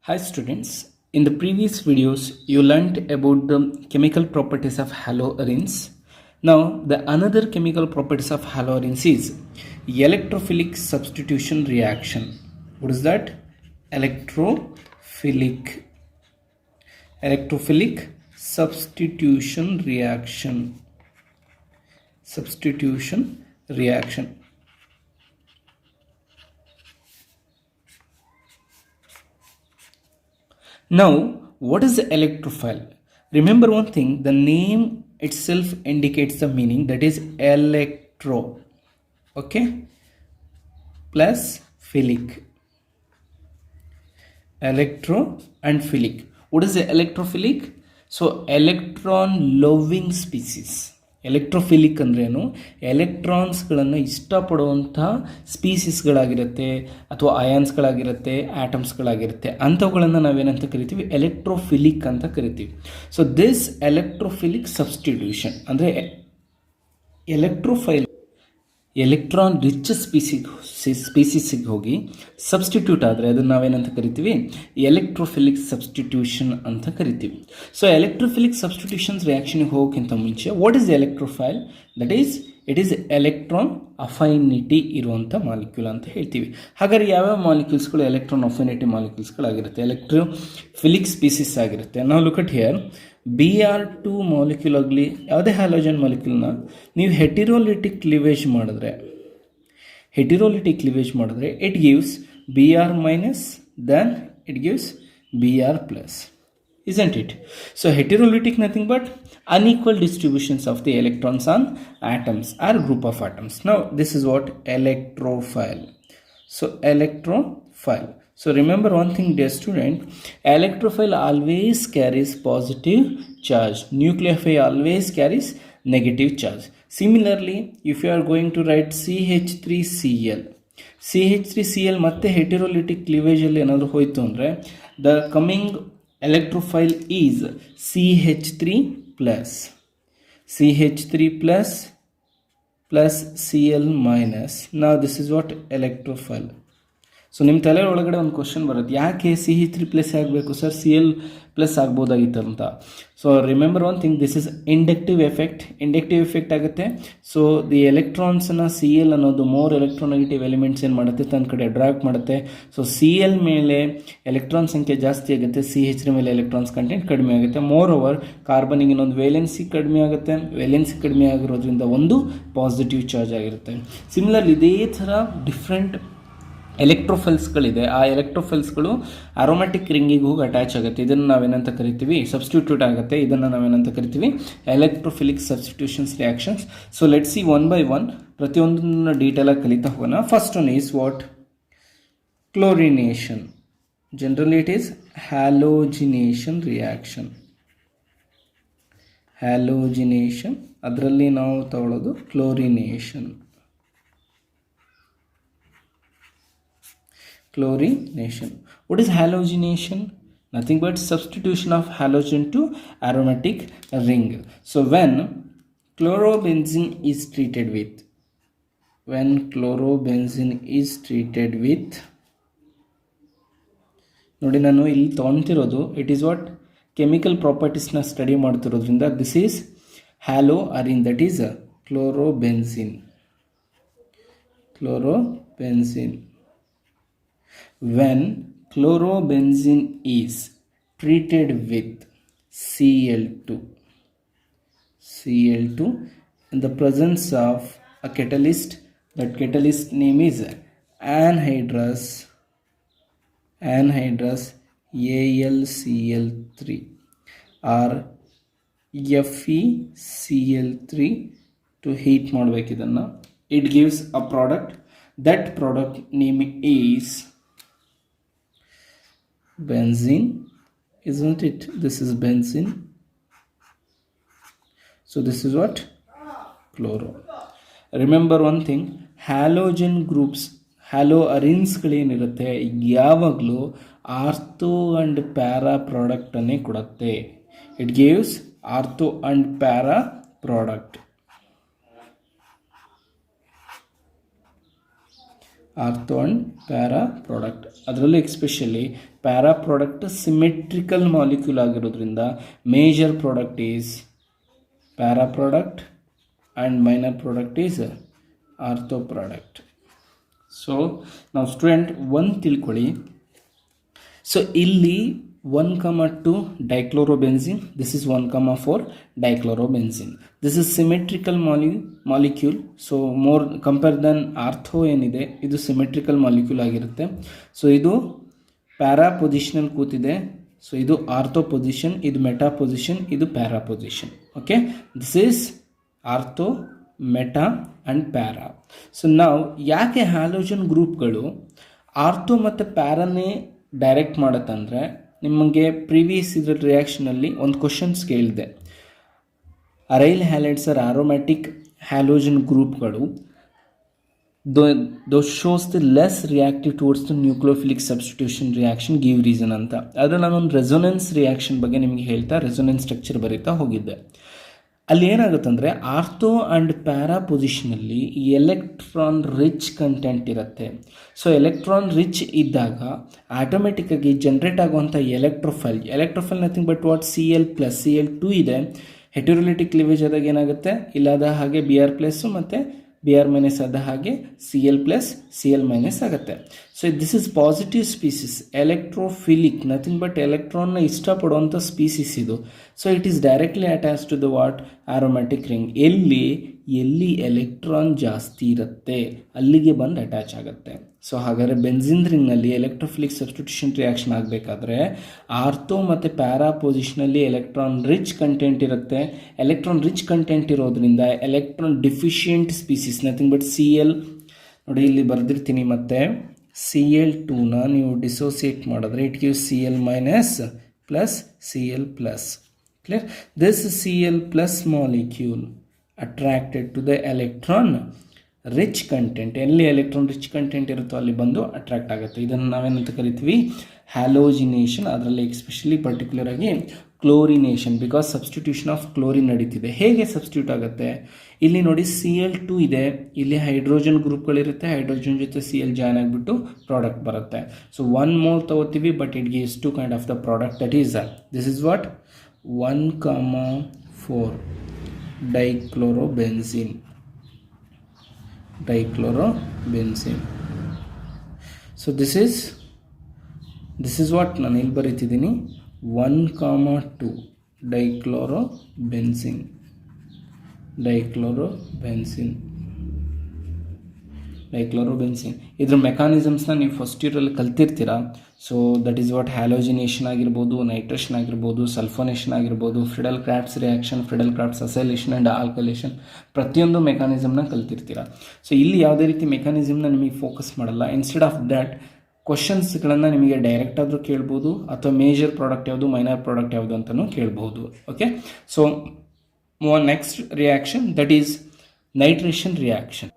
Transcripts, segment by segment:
Hi students, in the previous videos you learnt about the chemical properties of haloarenes. Now the another chemical properties of haloarenes is electrophilic substitution reaction. What is that? Electrophilic substitution reaction. Now, what is the electrophile? Remember one thing, the name itself indicates the meaning, that is electro, okay, plus philic. Electro and philic. What is the electrophilic? So electron loving species. Electrophilic ಅಂದ್ರೇನು? ಎಲೆಕ್ಟ್ರಾನ್ಸ್ಗಳನ್ನು ಇಷ್ಟಪಡುವಂಥ ಸ್ಪೀಸೀಸ್ಗಳಾಗಿರುತ್ತೆ ಅಥವಾ ಅಯಾನ್ಸ್ಗಳಾಗಿರುತ್ತೆ, ಆಟಮ್ಸ್ಗಳಾಗಿರುತ್ತೆ, ಅಂಥವುಗಳನ್ನು ನಾವೇನಂತ ಕರಿತೀವಿ? Electrophilic ಅಂತ ಕರಿತೀವಿ. So this electrophilic substitution ಅಂದರೆ ಎಲೆಕ್ಟ್ರೋಫೈಲ್ electron rich ಸ್ಪೀಸೀಸಿಗೆ ಹೋಗಿ substitute ಆದರೆ ಅದನ್ನು ನಾವೇನಂತ ಕರಿತೀವಿ? ಎಲೆಕ್ಟ್ರೋಫಿಲಿಕ್ ಸಬ್ಸ್ಟಿಟ್ಯೂಷನ್ ಅಂತ ಕರಿತೀವಿ. ಸೊ ಎಲೆಕ್ಟ್ರೋಫಿಲಿಕ್ ಸಬ್ಸ್ಟಿಟ್ಯೂಷನ್ಸ್ ರಿಯಾಕ್ಷನ್ಗೆ ಹೋಗೋಕ್ಕಿಂತ ಮುಂಚೆ what is electrophile? That is it is electron affinity ಇರುವಂಥ ಮಾಲಿಕ್ಯೂಲ್ ಅಂತ ಹೇಳ್ತೀವಿ. ಹಾಗಾದರೆ ಯಾವ್ಯಾವ ಮಾಲಿಕ್ಯೂಲ್ಸ್ಗಳು ಎಲೆಕ್ಟ್ರಾನ್ ಅಫೈನಿಟಿ ಮಾಲಿಕ್ಯೂಲ್ಸ್ಗಳಾಗಿರುತ್ತೆ, ಎಲೆಕ್ಟ್ರೋಫಿಲಿಕ್ ಸ್ಪೀಸೀಸ್ ಆಗಿರುತ್ತೆ? ನಾವು look at here. Br2 molecule ಆಗಲಿ, ಯಾವುದೇ ಹ್ಯಾಲೋಜನ್ ಮಾಲಿಕ್ಯೂಲ್ನ ನೀವು ಹೆಟಿರೋಲಿಟಿಕ್ ಕ್ಲಿವೇಜ್ ಮಾಡಿದ್ರೆ it gives Br minus, then it gives Br plus, isn't it? So heterolytic nothing but unequal distributions of the electrons on atoms or group of atoms. Now this is what electrophile. So electrophile. So remember one thing, dear student, electrophile always carries positive charge. Nucleophile always carries negative charge. Similarly, if you are going to write CH3Cl ಮತ್ತೆ heterolytic cleavage ಅಲ್ಲಿ ಏನಾದರೂ ಹೋಯಿತು ಅಂದರೆ the coming electrophile is CH3 plus Cl minus. Now this is what electrophile. So ನಿಮ್ಮ ತಲೆ ಒಳಗಡೆ ಒಂದು question ಬರುತ್ತೆ, ಯಾಕೆ CH3 ಪ್ಲಸ್ ಆಗಬೇಕು ಸರ್, Cl ಪ್ಲಸ್ ಆಗ್ಬೋದಾಗಿತ್ತು ಅಂತ. So remember one thing, this is inductive effect ಆಗುತ್ತೆ. ಸೊ ದಿ ಎಲೆಕ್ಟ್ರಾನ್ಸ್ನ Cl ಅನ್ನೋದು ಮೋರ್ ಎಲೆಕ್ಟ್ರೋನೆಗೆಟಿವ್ ಎಲಿಮೆಂಟ್ಸ್ ಏನು ಮಾಡುತ್ತೆ, ತನ್ನ ಕಡೆ ಡ್ರಾಗ್ ಮಾಡುತ್ತೆ. ಸೊ Cl ಮೇಲೆ ಎಲೆಕ್ಟ್ರಾನ್ ಸಂಖ್ಯೆ ಜಾಸ್ತಿ ಆಗುತ್ತೆ, CH3 ಮೇಲೆ ಎಲೆಕ್ಟ್ರಾನ್ಸ್ ಕಂಟೆಂಟ್ ಕಡಿಮೆ ಆಗುತ್ತೆ. ಮೋರ್ ಓವರ್ ಕಾರ್ಬನಿಗೆ ಇನ್ನೊಂದು ವೇಲೆನ್ಸಿ ಕಡಿಮೆ ಆಗುತ್ತೆ. ವೇಲೆನ್ಸಿ ಕಡಿಮೆ ಆಗಿರೋದ್ರಿಂದ ಒಂದು ಪಾಸಿಟಿವ್ ಚಾರ್ಜ್ ಆಗಿರುತ್ತೆ. ಸಿಮಿಲರ್ಲಿ ಇದೇ ಥರ ಡಿಫ್ರೆಂಟ್ ಎಲೆಕ್ಟ್ರೋಫೈಲ್ಸ್ಗಳಿದೆ. ಆ ಎಲೆಕ್ಟ್ರೋಫೈಲ್ಸ್ಗಳು ಅರೋಮ್ಯಾಟಿಕ್ ರಿಂಗಿಗೆ ಹೋಗಿ ಅಟ್ಯಾಚ್ ಆಗುತ್ತೆ. ಇದನ್ನು ನಾವೇನಂತ ಕರಿತೀವಿ? ಸಬ್ಸ್ಟಿಟ್ಯೂಟ್ ಆಗುತ್ತೆ. ಇದನ್ನು ನಾವೇನಂತ ಕರಿತೀವಿ? Electrophilic substitutions reactions. So let see one by one ಪ್ರತಿಯೊಂದನ್ನು ಡೀಟೇಲಾಗಿ ಕಲಿತಾ ಹೋಗೋಣ. First one is what? Chlorination. Generally it is halogenation reaction. ಅದರಲ್ಲಿ ನಾವು ತಗೊಳ್ಳೋದು chlorination. What is halogenation? Nothing but substitution of halogen to aromatic ring. So when chlorobenzene is treated with ನೋಡಿ, ನಾನು ಇಲ್ಲಿ ತೊಗೊತಿರೋದು ಇಟ್ ಈಸ್ ವಾಟ್ ಕೆಮಿಕಲ್ ಪ್ರಾಪರ್ಟೀಸ್ನ study ಮಾಡ್ತಿರೋದ್ರಿಂದ this is haloarene, that is chlorobenzene. When chlorobenzene is treated with Cl2 in the presence of a catalyst, that catalyst name is anhydrous AlCl3 or FeCl3 to heat ಮಾಡಬೇಕು ಇದನ್ನು. It gives a product. That product name is benzene, isn't it? This is benzene. So this is what? Chloro. Remember one thing, halogen groups, ಹ್ಯಾಲೋಅರಿನ್ಸ್ಗಳೇನಿರುತ್ತೆ ಯಾವಾಗಲೂ ortho and para ಪ್ರಾಡಕ್ಟನ್ನೇ ಕೊಡುತ್ತೆ. It gives ortho and para product. Ortho and para product. ಅದರಲ್ಲೂ especially para product symmetrical molecule ಆಗಿರೋದ್ರಿಂದ major product is para product and minor product is ortho product. So ನಾವು student ಒಂದು ತಿಳ್ಕೊಳ್ಳಿ. So ಇಲ್ಲಿ 1,2 dichlorobenzene, this is 1,4 dichlorobenzene. This is symmetrical molecule. So more compare than ortho ಏನಿದೆ ಇದು symmetrical molecule ಆಗಿರುತ್ತೆ. So ಇದು para ಪೊಸಿಷನಲ್ಲಿ ಕೂತಿದೆ. So ಇದು ಆರ್ಥೋ ಪೊಸಿಷನ್, ಇದು ಮೆಟಾ ಪೊಸಿಷನ್, ಇದು para position. Okay, this is ortho, meta and para. So ನಾವು ಯಾಕೆ ಹ್ಯಾಲೋಜನ್ ಗ್ರೂಪ್ಗಳು ಆರ್ಥೋ ಮತ್ತು ಪ್ಯಾರಾನೇ ಡೈರೆಕ್ಟ್ ಮಾಡುತ್ತಂದರೆ, ನಿಮಗೆ ಪ್ರೀವಿಯಸ್ ಇದರ ರಿಯಾಕ್ಷನಲ್ಲಿ ಒಂದು ಕ್ವಶನ್ಸ್ ಕೇಳಿದೆ. Aryl halides are aromatic halogen ಗ್ರೂಪ್ಗಳು those shows the less reactive towards the nucleophilic substitution reaction give reason ಅಂತ. ಆದರೆ ನಾನೊಂದು ರೆಸೊನೆನ್ಸ್ ರಿಯಾಕ್ಷನ್ ಬಗ್ಗೆ ನಿಮಗೆ ಹೇಳ್ತಾ ರೆಸೊನೆನ್ಸ್ ಸ್ಟ್ರಕ್ಚರ್ ಬರೀತಾ ಹೋಗಿದ್ದೆ. ಅಲ್ಲಿ ಏನಾಗುತ್ತಂದರೆ ಆರ್ಥೋ ಆ್ಯಂಡ್ ಪ್ಯಾರಾ ಪೊಸಿಷನಲ್ಲಿ ಎಲೆಕ್ಟ್ರಾನ್ ರಿಚ್ ಕಂಟೆಂಟ್ ಇರುತ್ತೆ. ಸೊ ಎಲೆಕ್ಟ್ರಾನ್ ರಿಚ್ ಇದ್ದಾಗ ಆಟೋಮೆಟಿಕ್ಕಾಗಿ ಜನ್ರೇಟ್ ಆಗುವಂಥ ಎಲೆಕ್ಟ್ರೋಫೈಲ್ ನಥಿಂಗ್ ಬಟ್ ವಾಟ್ Cl+Cl2 ಇದೆ. ಹೆಟೆರೋಲಿಟಿಕ್ ಕ್ಲೀವೇಜ್ ಆದಾಗ ಏನಾಗುತ್ತೆ, ಇಲ್ಲಾದ ಹಾಗೆ Br+ ಮತ್ತು Br- ಆದ ಹಾಗೆ Cl+Cl- ಆಗುತ್ತೆ. So this is positive species, electrophilic, nothing but ಎಲೆಕ್ಟ್ರಾನ್ನ ಇಷ್ಟಪಡುವಂಥ ಸ್ಪೀಸಿಸ್ ಇದು. So it is directly attach to the what aromatic ring. ಎಲ್ಲಿ ಎಲೆಕ್ಟ್ರಾನ್ ಜಾಸ್ತಿ ಇರುತ್ತೆ ಅಲ್ಲಿಗೆ ಬಂದು ಅಟ್ಯಾಚ್ ಆಗುತ್ತೆ. ಸೊ ಹಾಗಾದರೆ ಬೆನ್ಸಿನ್ ರಿಂಗ್ನಲ್ಲಿ ಎಲೆಕ್ಟ್ರೋಫಿಲಿಕ್ ಸಬ್ಸ್ಟಿಟ್ಯೂಷನ್ ರಿಯಾಕ್ಷನ್ ಆಗಬೇಕಾದ್ರೆ ಆರ್ಥೋ ಮತ್ತು ಪ್ಯಾರಾ ಪೊಸಿಷನಲ್ಲಿ ಎಲೆಕ್ಟ್ರಾನ್ ರಿಚ್ ಕಂಟೆಂಟ್ ಇರುತ್ತೆ. ಎಲೆಕ್ಟ್ರಾನ್ ರಿಚ್ ಕಂಟೆಂಟ್ ಇರೋದ್ರಿಂದ electron deficient species nothing but Cl, ನೋಡಿ ಇಲ್ಲಿ ಬರೆದಿರ್ತೀನಿ, ಮತ್ತು Cl2ನ ನೀವು ಡಿಸೋಸಿಯೇಟ್ ಮಾಡಿದ್ರೆ it gives Cl- plus Cl+. Clear? This Cl+ molecule attracted to the electron rich content. ಎಲ್ಲಿ ಎಲೆಕ್ಟ್ರಾನ್ ರಿಚ್ ಕಂಟೆಂಟ್ ಇರುತ್ತೋ ಅಲ್ಲಿ ಬಂದು ಅಟ್ರಾಕ್ಟ್ ಆಗುತ್ತೆ. ಇದನ್ನು ನಾವೇನಂತ ಕರಿತೀವಿ, ಹ್ಯಾಲೋಜಿನೇಷನ್. ಅದರಲ್ಲಿ ಎಕ್ಸ್ಪೆಷಲಿ ಪರ್ಟಿಕ್ಯುಲರ್ ಆಗಿ chlorination, because substitution of chlorine ನಡೀತಿದೆ. ಹೇಗೆ ಸಬ್ಸ್ಟಿಟ್ಯೂಟ್ ಆಗುತ್ತೆ, ಇಲ್ಲಿ ನೋಡಿ Cl2 ಇದೆ, ಇಲ್ಲಿ ಹೈಡ್ರೋಜನ್ ಗ್ರೂಪ್ಗಳಿರುತ್ತೆ, ಹೈಡ್ರೋಜನ್ ಜೊತೆ Cl ಜಾಯ್ನ್ ಆಗಿಬಿಟ್ಟು ಪ್ರಾಡಕ್ಟ್ ಬರುತ್ತೆ. ಸೊ 1 mole ತಗೋತೀವಿ, but it gives 2 kind of the product. that is this is what 1,4 dichlorobenzene. So this is what ನಾನು ಇಲ್ಲಿ ಬರೀತಿದ್ದೀನಿ, 1,2 dichlorobenzene. ಇದ್ರ ಮೆಕಾನಿಸಮ್ಸ್ನ ನೀವು ಫಸ್ಟ್ ಇಯರಲ್ಲಿ ಕಲ್ತಿರ್ತೀರ. So that is what halogenation ಆಗಿರ್ಬೋದು, ನೈಟ್ರೇಷನ್ ಆಗಿರ್ಬೋದು, ಸಲ್ಫೋನೇಷನ್ ಆಗಿರ್ಬೋದು, Friedel Crafts reaction, Friedel Crafts acylation and alkylation, ಪ್ರತಿಯೊಂದು ಮೆಕಾನಿಸಮ್ನ ಕಲ್ತಿರ್ತೀರ. ಸೊ ಇಲ್ಲಿ ಯಾವುದೇ ರೀತಿ ಮೆಕಾನಿಸಮ್ನ ನಿಮಗೆ ಫೋಕಸ್ ಮಾಡಲ್ಲ. ಇನ್ಸ್ಟೆಡ್ ಆಫ್ ದ್ಯಾಟ್ ಕ್ವಶನ್ಸ್ಗಳನ್ನು ನಿಮಗೆ ಡೈರೆಕ್ಟ್ ಆದರೂ ಕೇಳ್ಬೋದು, ಅಥವಾ ಮೇಜರ್ ಪ್ರಾಡಕ್ಟ್ ಯಾವುದು, ಮೈನರ್ ಪ್ರಾಡಕ್ಟ್ ಯಾವುದು ಅಂತಲೂ ಕೇಳ್ಬೋದು. Okay, so next reaction that is nitration reaction.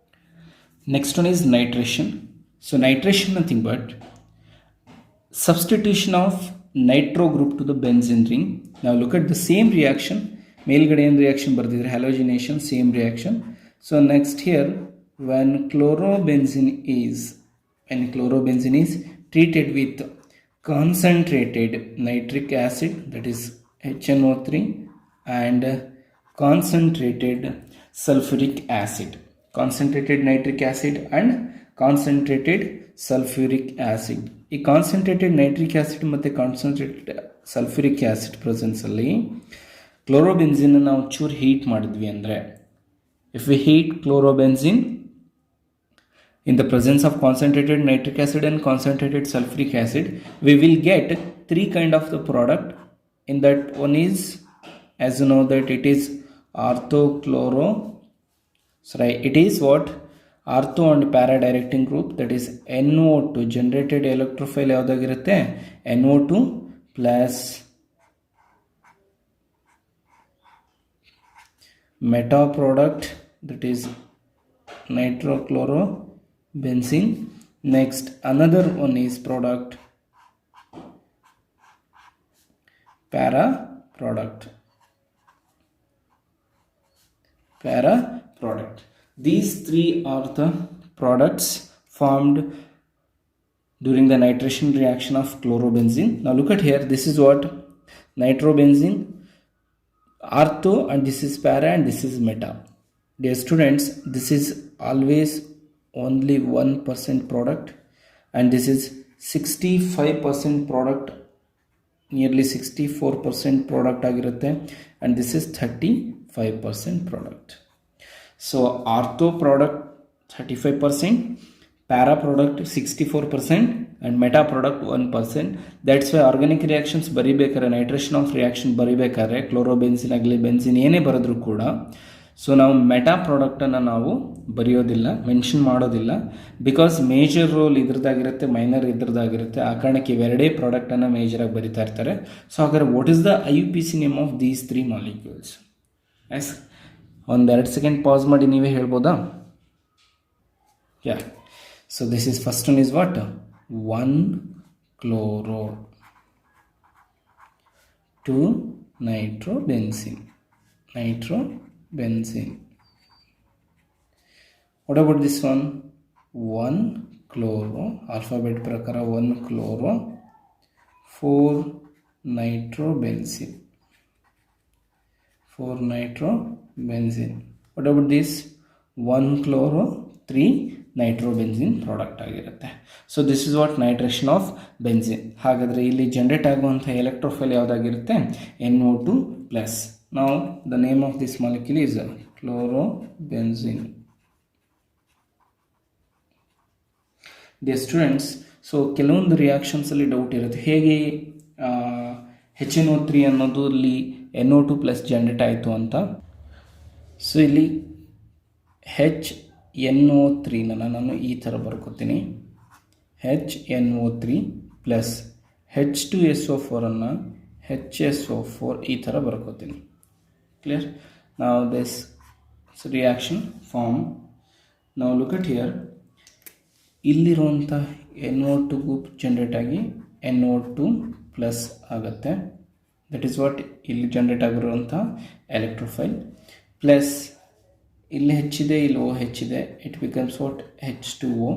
Next one is nitration. So nitration nothing but substitution of nitro group to the benzene ring. Now look at the same reaction. ಮೇಲ್ಗಡೆ ಏನು reaction ಬರ್ದಿದ್ರೆ halogenation, same reaction. So next here when chlorobenzene is treated with concentrated nitric acid, that is HNO3, and concentrated sulfuric acid, concentrated nitric acid and concentrated sulfuric acid. ಈ concentrated nitric acid ಮತ್ತು concentrated sulphuric acid ಪ್ರೆಸೆನ್ಸಲ್ಲಿ chlorobenzene ನಾವು ಚೂರು heat ಮಾಡಿದ್ವಿ ಅಂದರೆ, if we heat chlorobenzene in the presence of concentrated nitric acid and concentrated sulfuric acid, we will get 3 kind of the product. In that one is, as you know that it is it is what ortho and para directing group, that is NO2 generated electrophile ಯಾವುದಾಗಿರುತ್ತೆ NO2 plus meta product, that is nitrochlorobenzene. Next another one is product para product. These 3 are the products formed during the nitration reaction of chlorobenzene. Now look at here, this is what nitrobenzene, ortho, and this is para, and this is meta. Dear students, this is always only 1% product, and this is 65% product, nearly 64% product ಆಗಿರುತ್ತೆ, and this is 35% product. So ortho product 35%, para product 64%, and meta product 1%. That's why organic reactions ಬರಿಬೇಕಾದ್ರೆ, nitration of reaction ಬರಿಬೇಕಾದ್ರೆ, chlorobenzene ಆಗಲಿ benzene ಏನೇ ಬರೆದ್ರೂ ಕೂಡ, so ನಾವು meta ಪ್ರಾಡಕ್ಟನ್ನು ನಾವು ಬರೆಯೋದಿಲ್ಲ, ಮೆನ್ಷನ್ ಮಾಡೋದಿಲ್ಲ. ಬಿಕಾಸ್ ಮೇಜರ್ ರೋಲ್ ಇದ್ರದ್ದಾಗಿರುತ್ತೆ, ಮೈನರ್ ಇದ್ರದ್ದಾಗಿರುತ್ತೆ. ಆ ಕಾರಣಕ್ಕೆ ಇವೆರಡೇ ಪ್ರಾಡಕ್ಟನ್ನು ಮೇಜರಾಗಿ ಬರಿತಾ ಇರ್ತಾರೆ. ಸೊ ಹಾಗಾದ್ರೆ what is the IUPAC name of these 3 molecules? Yes, ಒಂದು 2 ಸೆಕೆಂಡ್ ಪಾಸ್ ಮಾಡಿ ನೀವೇ ಹೇಳ್ಬೋದಾ? Yeah. So this is first one is what? 1-chloro, 2-nitrobenzene. What about this one? 1-chloro, alphabet prakara 1-chloro, 4-nitrobenzene. What about this? 1-chloro, 3-nitrobenzene product ಆಗಿರುತ್ತೆ. So this is what nitration of benzene. ಹಾಗಾದರೆ ಇಲ್ಲಿ generate ಆಗುವಂಥ electrophile ಯಾವುದಾಗಿರುತ್ತೆ? NO2+. ನಾವು the name of this molecule is chlorobenzene. Dear students, so ಕೆಲವೊಂದು ರಿಯಾಕ್ಷನ್ಸಲ್ಲಿ doubt ಇರುತ್ತೆ, ಹೇಗೆ HNO3 ಅನ್ನೋದು ಇಲ್ಲಿ NO2+ ಜನರೇಟ್ ಆಯಿತು ಅಂತ. ಸೊ ಇಲ್ಲಿ HNO3 ನಾನು ಈ ಥರ ಬರ್ಕೋತೀನಿ. HNO3 ಪ್ಲಸ್ H2SO4 ಅನ್ನು HSO4 ಈ ಥರ ಬರ್ಕೋತೀನಿ. ಕ್ಲಿಯರ್? ನಾವು ದಿಸ್ ರಿಯಾಕ್ಷನ್ ಫಾರ್ಮ್. ನಾವು ಲುಕ್ ಅಟ್ ಹಿಯರ್, ಇಲ್ಲಿರುವಂಥ NO2 ಗ್ರೂಪ್ ಜನರೇಟ್ ಆಗಿ NO2+ ಆಗುತ್ತೆ. ದಟ್ ಈಸ್ ವಾಟ್ ಇಲ್ಲಿ ಜನರೇಟ್ ಆಗಿರುವಂಥ ಎಲೆಕ್ಟ್ರೋಫೈಲ್. ಪ್ಲಸ್ ಇಲ್ಲಿ ಹೆಚ್ಚಿದೆ, ಇಲ್ಲಿ OH ಇದೆ, it becomes what H2O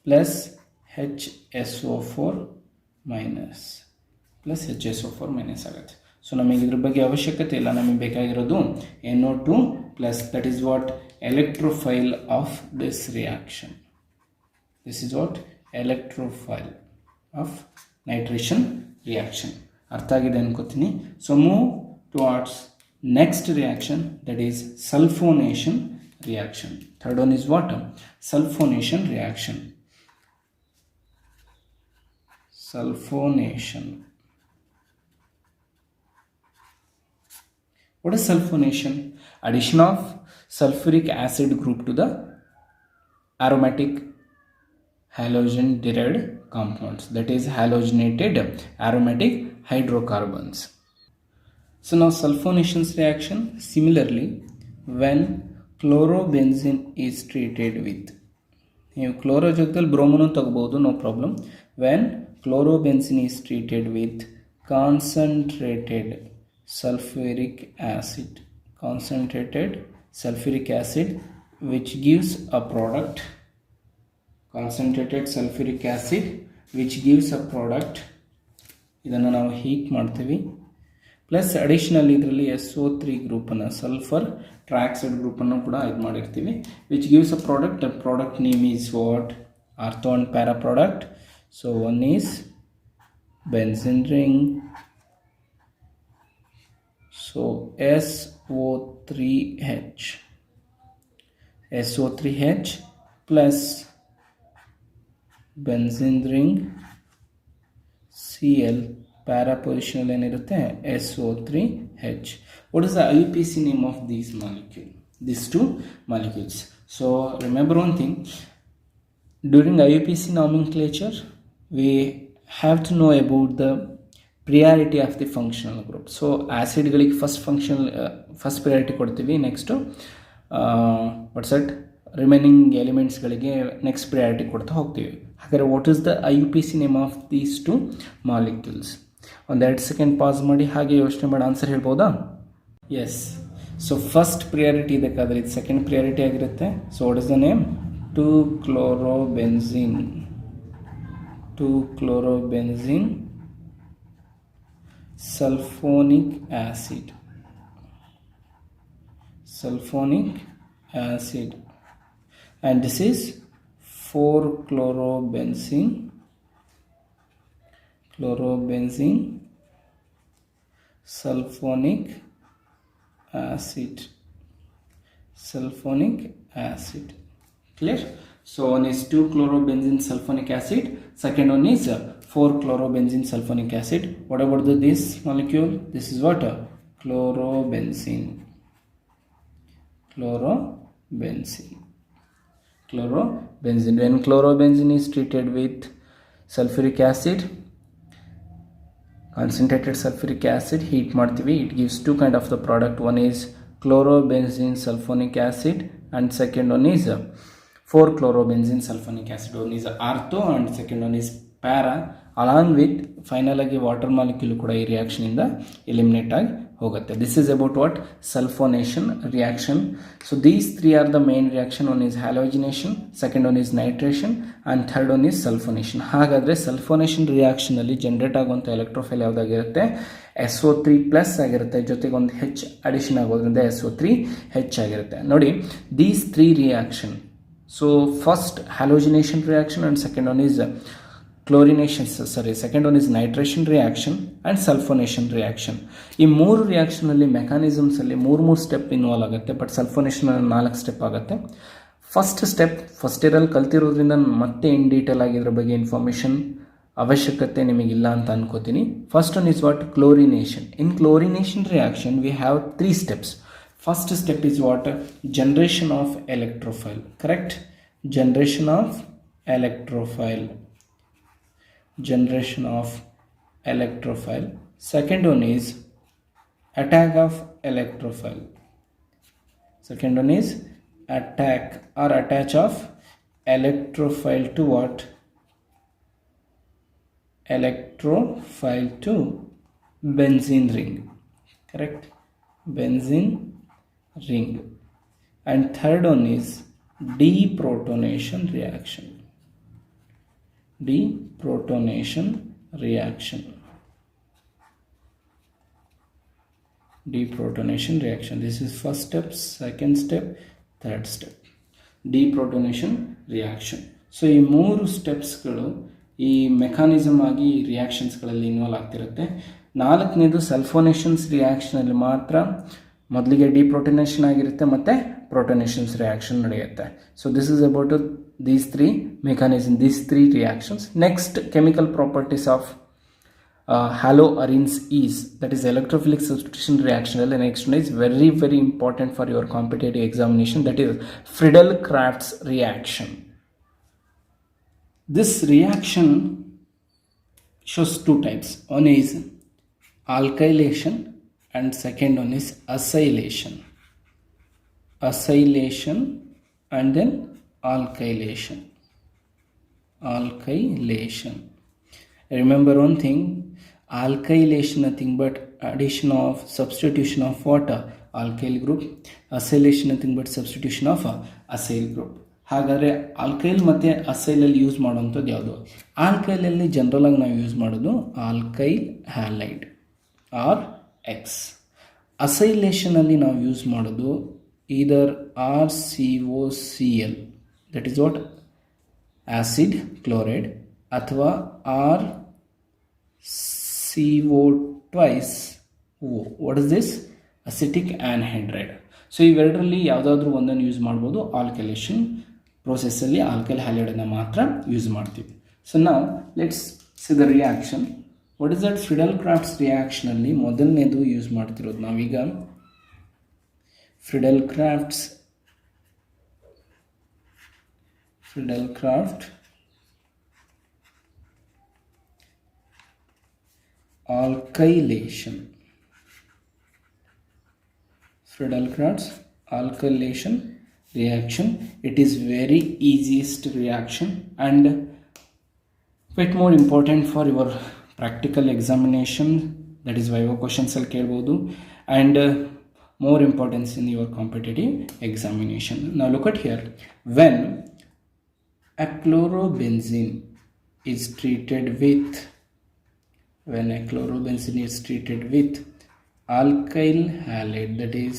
plus HSO4 minus plus HSO4 minus ಆಗುತ್ತೆ. ಸೊ ನಮಗೆ ಇದ್ರ ಬಗ್ಗೆ ಅವಶ್ಯಕತೆ ಇಲ್ಲ, ನಮಗೆ ಬೇಕಾಗಿರೋದು NO2+. That is what electrophile of this reaction. This is what electrophile of nitration reaction. ಅರ್ಥ ಆಗಿದೆ ಅನ್ಕೋತೀನಿ. So move towards next reaction, that is sulfonation reaction. Third one is what? Sulfonation reaction. What is sulfonation? Addition of sulfuric acid group to the aromatic halogen derived compounds, that is halogenated aromatic hydrocarbons. So now sulfonation reaction, similarly when chlorobenzene is treated with, ನೀವು chloro ಜೊತೆಲಿ ಬ್ರೋಮೋನು ತಗೋಬಹುದು, no problem. When chlorobenzene is treated with concentrated sulfuric acid, which gives a product, concentrated sulfuric acid which gives a product. ಇದನ್ನು ನಾವು heat ಮಾಡ್ತೀವಿ. Plus additional ಇದರಲ್ಲಿ SO3 ಗ್ರೂಪನ್ನು, sulphur trioxide ಗ್ರೂಪನ್ನು ಕೂಡ ಇದು ಮಾಡಿರ್ತೀವಿ, which gives a product. The product name is what? Ortho and para product. So one is benzene ring. So SO3H plus benzene ring Cl, para ಪೊಸಿಷನಲ್ಲಿ ಏನಿರುತ್ತೆ SO3H. What is the IUPAC name of these two molecules? So remember one thing, during IUPAC nomenclature we have to know about the priority of the functional group. So acidಗಳಿಗೆ first priority ಕೊಡ್ತೀವಿ, next what's that remaining ಎಲಿಮೆಂಟ್ಸ್ಗಳಿಗೆ next priority ಕೊಡ್ತಾ ಹೋಗ್ತೀವಿ. ಹಾಗಾದರೆ what is the IUPAC name of these two molecules? ಒಂದು 2 second pass ಮಾಡಿ ಹಾಗೆ ಯೋಚನೆ ಮಾಡಿ ಆನ್ಸರ್ ಹೇಳ್ಬೋದಾ? ಎಸ್. ಸೊ ಫಸ್ಟ್ ಪ್ರಿಯಾರಿಟಿ ಇದಕ್ಕಾದರೆ ಇದು ಸೆಕೆಂಡ್ ಪ್ರಿಯಾರಿಟಿ ಆಗಿರುತ್ತೆ. So what is the name? 2-chlorobenzene sulfonic acid, and this is 4-chlorobenzene sulfonic acid. Clear? So one is 2-chlorobenzene sulfonic acid, second one is 4-chlorobenzene sulfonic acid. What about this molecule? This is what? Chlorobenzene. When chlorobenzene is treated with sulfuric acid, concentrated sulfuric acid, heat ಮಾಡ್ತೀವಿ, it gives two kind of the product. One is chlorobenzene sulfonic acid and second one is 4-chlorobenzene sulfonic acid. One is ortho and second one is para. Along with final ಆಗಿ water molecule ಕೂಡ ಈ reaction ಇಂದ eliminate ಆಗಿ ಹೋಗುತ್ತೆ. This is about what? Sulfonation reaction. So these three are the main reaction. One is halogenation, second one is nitration and third one is sulfonation. ಹಾಗಾದ್ರೆ ಸಲ್ಫೋನೇಷನ್ reaction ಅಲ್ಲಿ generate ಆಗುವಂಥ electrophile ಯಾವುದಾಗಿರುತ್ತೆ? SO3+ ಆಗಿರುತ್ತೆ, ಜೊತೆಗೆ ಒಂದು H addition ಆಗೋದ್ರಿಂದ SO3H ಆಗಿರುತ್ತೆ. ನೋಡಿ, these three reaction. So first halogenation reaction and second one is second one is nitration reaction and sulfonation reaction. ಈ ಮೂರು ರಿಯಾಕ್ಷನ್ ಅಲ್ಲಿ ಮೆಕ್ಯಾನಿಸಮ್ಸ್ ಅಲ್ಲಿ ಮೂರು ಸ್ಟೆಪ್ ಇನ್ವಾಲ್ವ್ ಆಗುತ್ತೆ, ಬಟ್ ಸಲ್ಫೋನೇಷನ್ 4 ಸ್ಟೆಪ್ ಆಗುತ್ತೆ. ಫಸ್ಟ್ ಸ್ಟೆಪ್ ಫಸ್ಟ್ ಇಯರಲ್ಲಿ ಕಲ್ತಿರೋದ್ರಿಂದ ಮತ್ತೆ ಇನ್ ಡೀಟೇಲ್ ಆಗಿ ಇದ್ರ ಬಗ್ಗೆ ಇನ್ಫಾರ್ಮೇಷನ್ ಅವಶ್ಯಕತೆ ನಿಮಗಿಲ್ಲ ಅಂತ ಅನ್ಕೋತೀನಿ. First one is what? Chlorination. In chlorination reaction we have 3 steps. First step is what? Generation of electrophile. Correct? generation of electrophile. Second one is attack of electrophile. Attack or attach of electrophile to what? Electrophile to benzene ring. Correct? Benzene ring. And third one is deprotonation reaction. This is first step, second step, third step. Deprotonation reaction. So ಈ ಮೂರು ಸ್ಟೆಪ್ಸ್ಗಳು ಈ mechanism ಆಗಿ ರಿಯಾಕ್ಷನ್ಸ್ಗಳಲ್ಲಿ involve ಆಗ್ತಿರುತ್ತೆ. ನಾಲ್ಕನೇದು ಸಲ್ಫೋನೇಷನ್ಸ್ ರಿಯಾಕ್ಷನಲ್ಲಿ ಮಾತ್ರ ಮೊದಲಿಗೆ ಡಿಪ್ರೋಟೋನೇಷನ್ ಆಗಿರುತ್ತೆ ಮತ್ತು ಪ್ರೋಟೋನೇಷನ್ಸ್ ರಿಯಾಕ್ಷನ್ ನಡೆಯುತ್ತೆ. So this is about these three mechanisms, these three reactions. Next, chemical properties of haloarenes is, that is electrophilic substitution reaction. The next one is very very important for your competitive examination, that is Friedel-Crafts reaction. This reaction shows two types. One is alkylation and second one is acylation and then alkylation. Remember one thing, alkylation nothing but addition of substitution of water, alkyl group. Acylation nothing but substitution of acyl group. ಹಾಗಾದರೆ alkyl ಮತ್ತು ಅಸೈಲಲ್ಲಿ use ಮಾಡೋವಂಥದ್ದು ಯಾವುದು? ಆಲ್ಕೈಲಲ್ಲಿ general ಆಗಿ ನಾವು use ಮಾಡೋದು alkyl halide R X. ಅಸೈಲೇಷನಲ್ಲಿ ನಾವು use ಮಾಡೋದು either RCOCl, that is what? Acid chloride, ಅಥವಾ RCO twice O. What is this? Acetic anhydride. So ಇವೆರಡರಲ್ಲಿ ಯಾವುದಾದ್ರೂ ಒಂದನ್ನು ಯೂಸ್ ಮಾಡ್ಬೋದು. ಆಲ್ಕೈಲೇಷನ್ ಪ್ರೋಸೆಸ್ಸಲ್ಲಿ ಆಲ್ಕೈಲ್ ಹ್ಯಾಲೈಡನ್ನು ಮಾತ್ರ ಯೂಸ್ ಮಾಡ್ತೀವಿ. ಸೊ ನಾವು let's see the reaction. What is that? Friedel Crafts ರಿಯಾಕ್ಷನಲ್ಲಿ ಮೊದಲನೇದು ಯೂಸ್ ಮಾಡ್ತಿರೋದು ನಾವೀಗ Friedel-Crafts alkylation. Friedel-Crafts alkylation reaction. It is very easiest reaction and bit more important for your practical examination, that is viva questions ಅಲ್ಲಿ ಕೇಳಬಹುದು, and more importance in your competitive examination. Now look at here, when a chlorobenzene is treated with, when a chlorobenzene is treated with alkyl halide, that is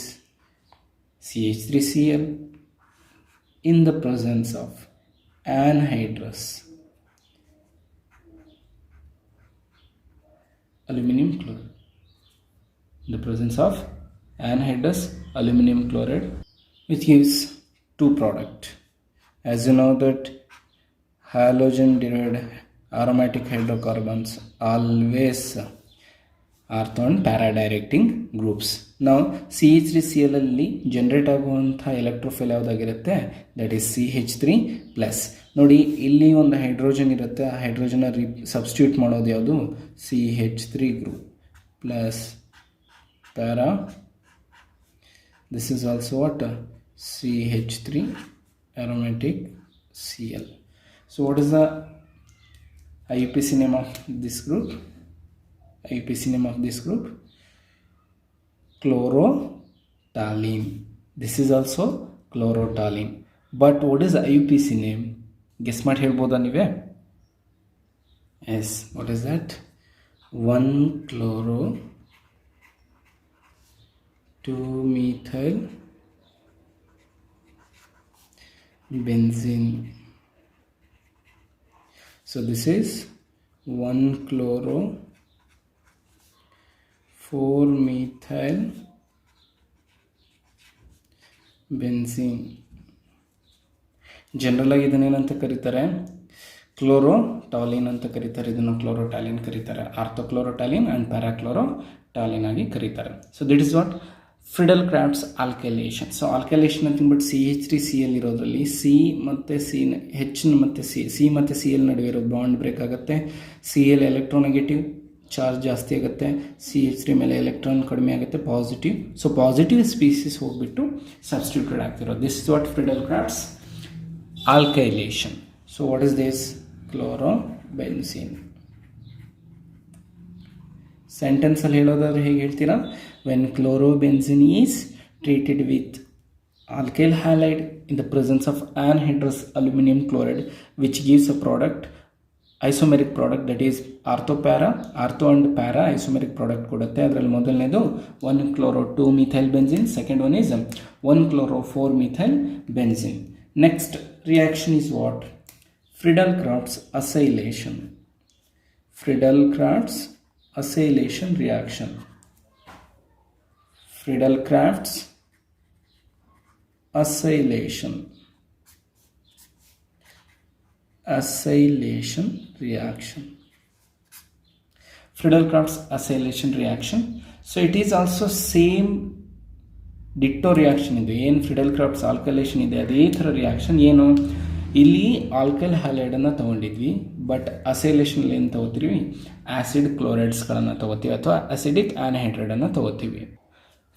CH3Cl, in the presence of anhydrous aluminum chloride, in the presence of anhydrous aluminum chloride, which gives two products. As you know that halogen derived aromatic hydrocarbons always ortho and para directing groups. ನಾವು CH3Cl ಅಲ್ಲಿ generate ಆಗುವಂಥ electrophile ಯಾವುದಾಗಿರುತ್ತೆ, that is CH3+. ನೋಡಿ ಇಲ್ಲಿ ಒಂದು hydrogen ಇರುತ್ತೆ, ಆ ಹೈಡ್ರೋಜನ್ನ substitute ಮಾಡೋದು ಯಾವುದು, CH3 group plus para, this is also what, CH3 aromatic Cl. So what is the IUPAC name of this group? IUPAC name of this group, chlorotoluene. This is also chlorotoluene. But what is the IUPAC name? Guess ಮಾಡಿ ಹೇಳ್ಬೋದಾ ನೀವೇ? Yes, what is that? 1-chloro 2-methyl benzene. So this is 1-chloro 4-methyl benzene. General ಆಗಿ ಇದನ್ನೇನಂತ ಕರೀತಾರೆ, ಕ್ಲೋರೋಟಾಲಿನ್ ಅಂತ ಕರೀತಾರೆ. ಇದನ್ನು ಕ್ಲೋರೋಟಾಲಿನ್ ಕರೀತಾರೆ, ಆರ್ಥೋಕ್ಲೋರೋಟಾಲಿನ್ and para chlorotoluene ಆಗಿ ಕರೀತಾರೆ. So that is what Friedel Crafts alkylation. So alkylation ಅಂತ ಬಟ್ CH3Cl ಇರೋದ್ರಲ್ಲಿ ಸಿ ಮತ್ತು H ಮತ್ತು ಸಿ ಮತ್ತು Cl ನಡುವೆ ಇರೋ ಬಾಂಡ್ ಬ್ರೇಕ್ ಆಗುತ್ತೆ. Cl ಎಲೆಕ್ಟ್ರೋನೆಗೆಟಿವ್ ಚಾರ್ಜ್ ಜಾಸ್ತಿ ಆಗುತ್ತೆ, CH3 ಮೇಲೆ ಎಲೆಕ್ಟ್ರಾನ್ ಕಡಿಮೆ ಆಗುತ್ತೆ, ಪಾಸಿಟಿವ್. ಸೊ ಪಾಸಿಟಿವ್ ಸ್ಪೀಸೀಸ್ ಹೋಗ್ಬಿಟ್ಟು ಸಬ್ಸ್ಟಿಟ್ಯೂಟೆಡ್ ಆಗ್ತಿರೋ. This is what Friedel Crafts alkylation. So what is this, chlorobenzene. ಸೆಂಟೆನ್ಸಲ್ಲಿ ಹೇಳೋದಾದ್ರೆ ಹೇಗೆ ಹೇಳ್ತೀರಾ, when chlorobenzene is treated with alkyl halide in the presence of anhydrous aluminum chloride, which gives a product, isomeric product, that is ortho and para isomeric product ಕೊಡುತ್ತೆ. ಅದರಲ್ಲಿ ಮೊದಲನೇದು 1-chloro 2-methyl benzene, second one is 1-chloro 4-methyl benzene. Next reaction is what, Friedel-Crafts acylation. Friedel-Crafts acylation reaction. Friedel-Crafts acylation reaction. Friedel-Crafts acylation reaction. So it is also same ditto reaction ಇದೆ. ಏನು Friedel-Crafts alkylation ಇದೆ ಅದೇ ಥರ reaction. ಏನು ಇಲ್ಲಿ alkyl ಹ್ಯಾಲೈಡನ್ನು ತೊಗೊಂಡಿದ್ವಿ, but ಅಸೈಲೇಷನಲ್ಲಿ ಏನು ತೊಗೋತೀವಿ, acid ಕ್ಲೋರೈಡ್ಸ್ಗಳನ್ನು ತೊಗೋತೀವಿ ಅಥವಾ ಅಸಿಡಿಕ್ ಆ್ಯನ್ಹೈಡ್ರೈಡನ್ನು ತೊಗೋತೀವಿ.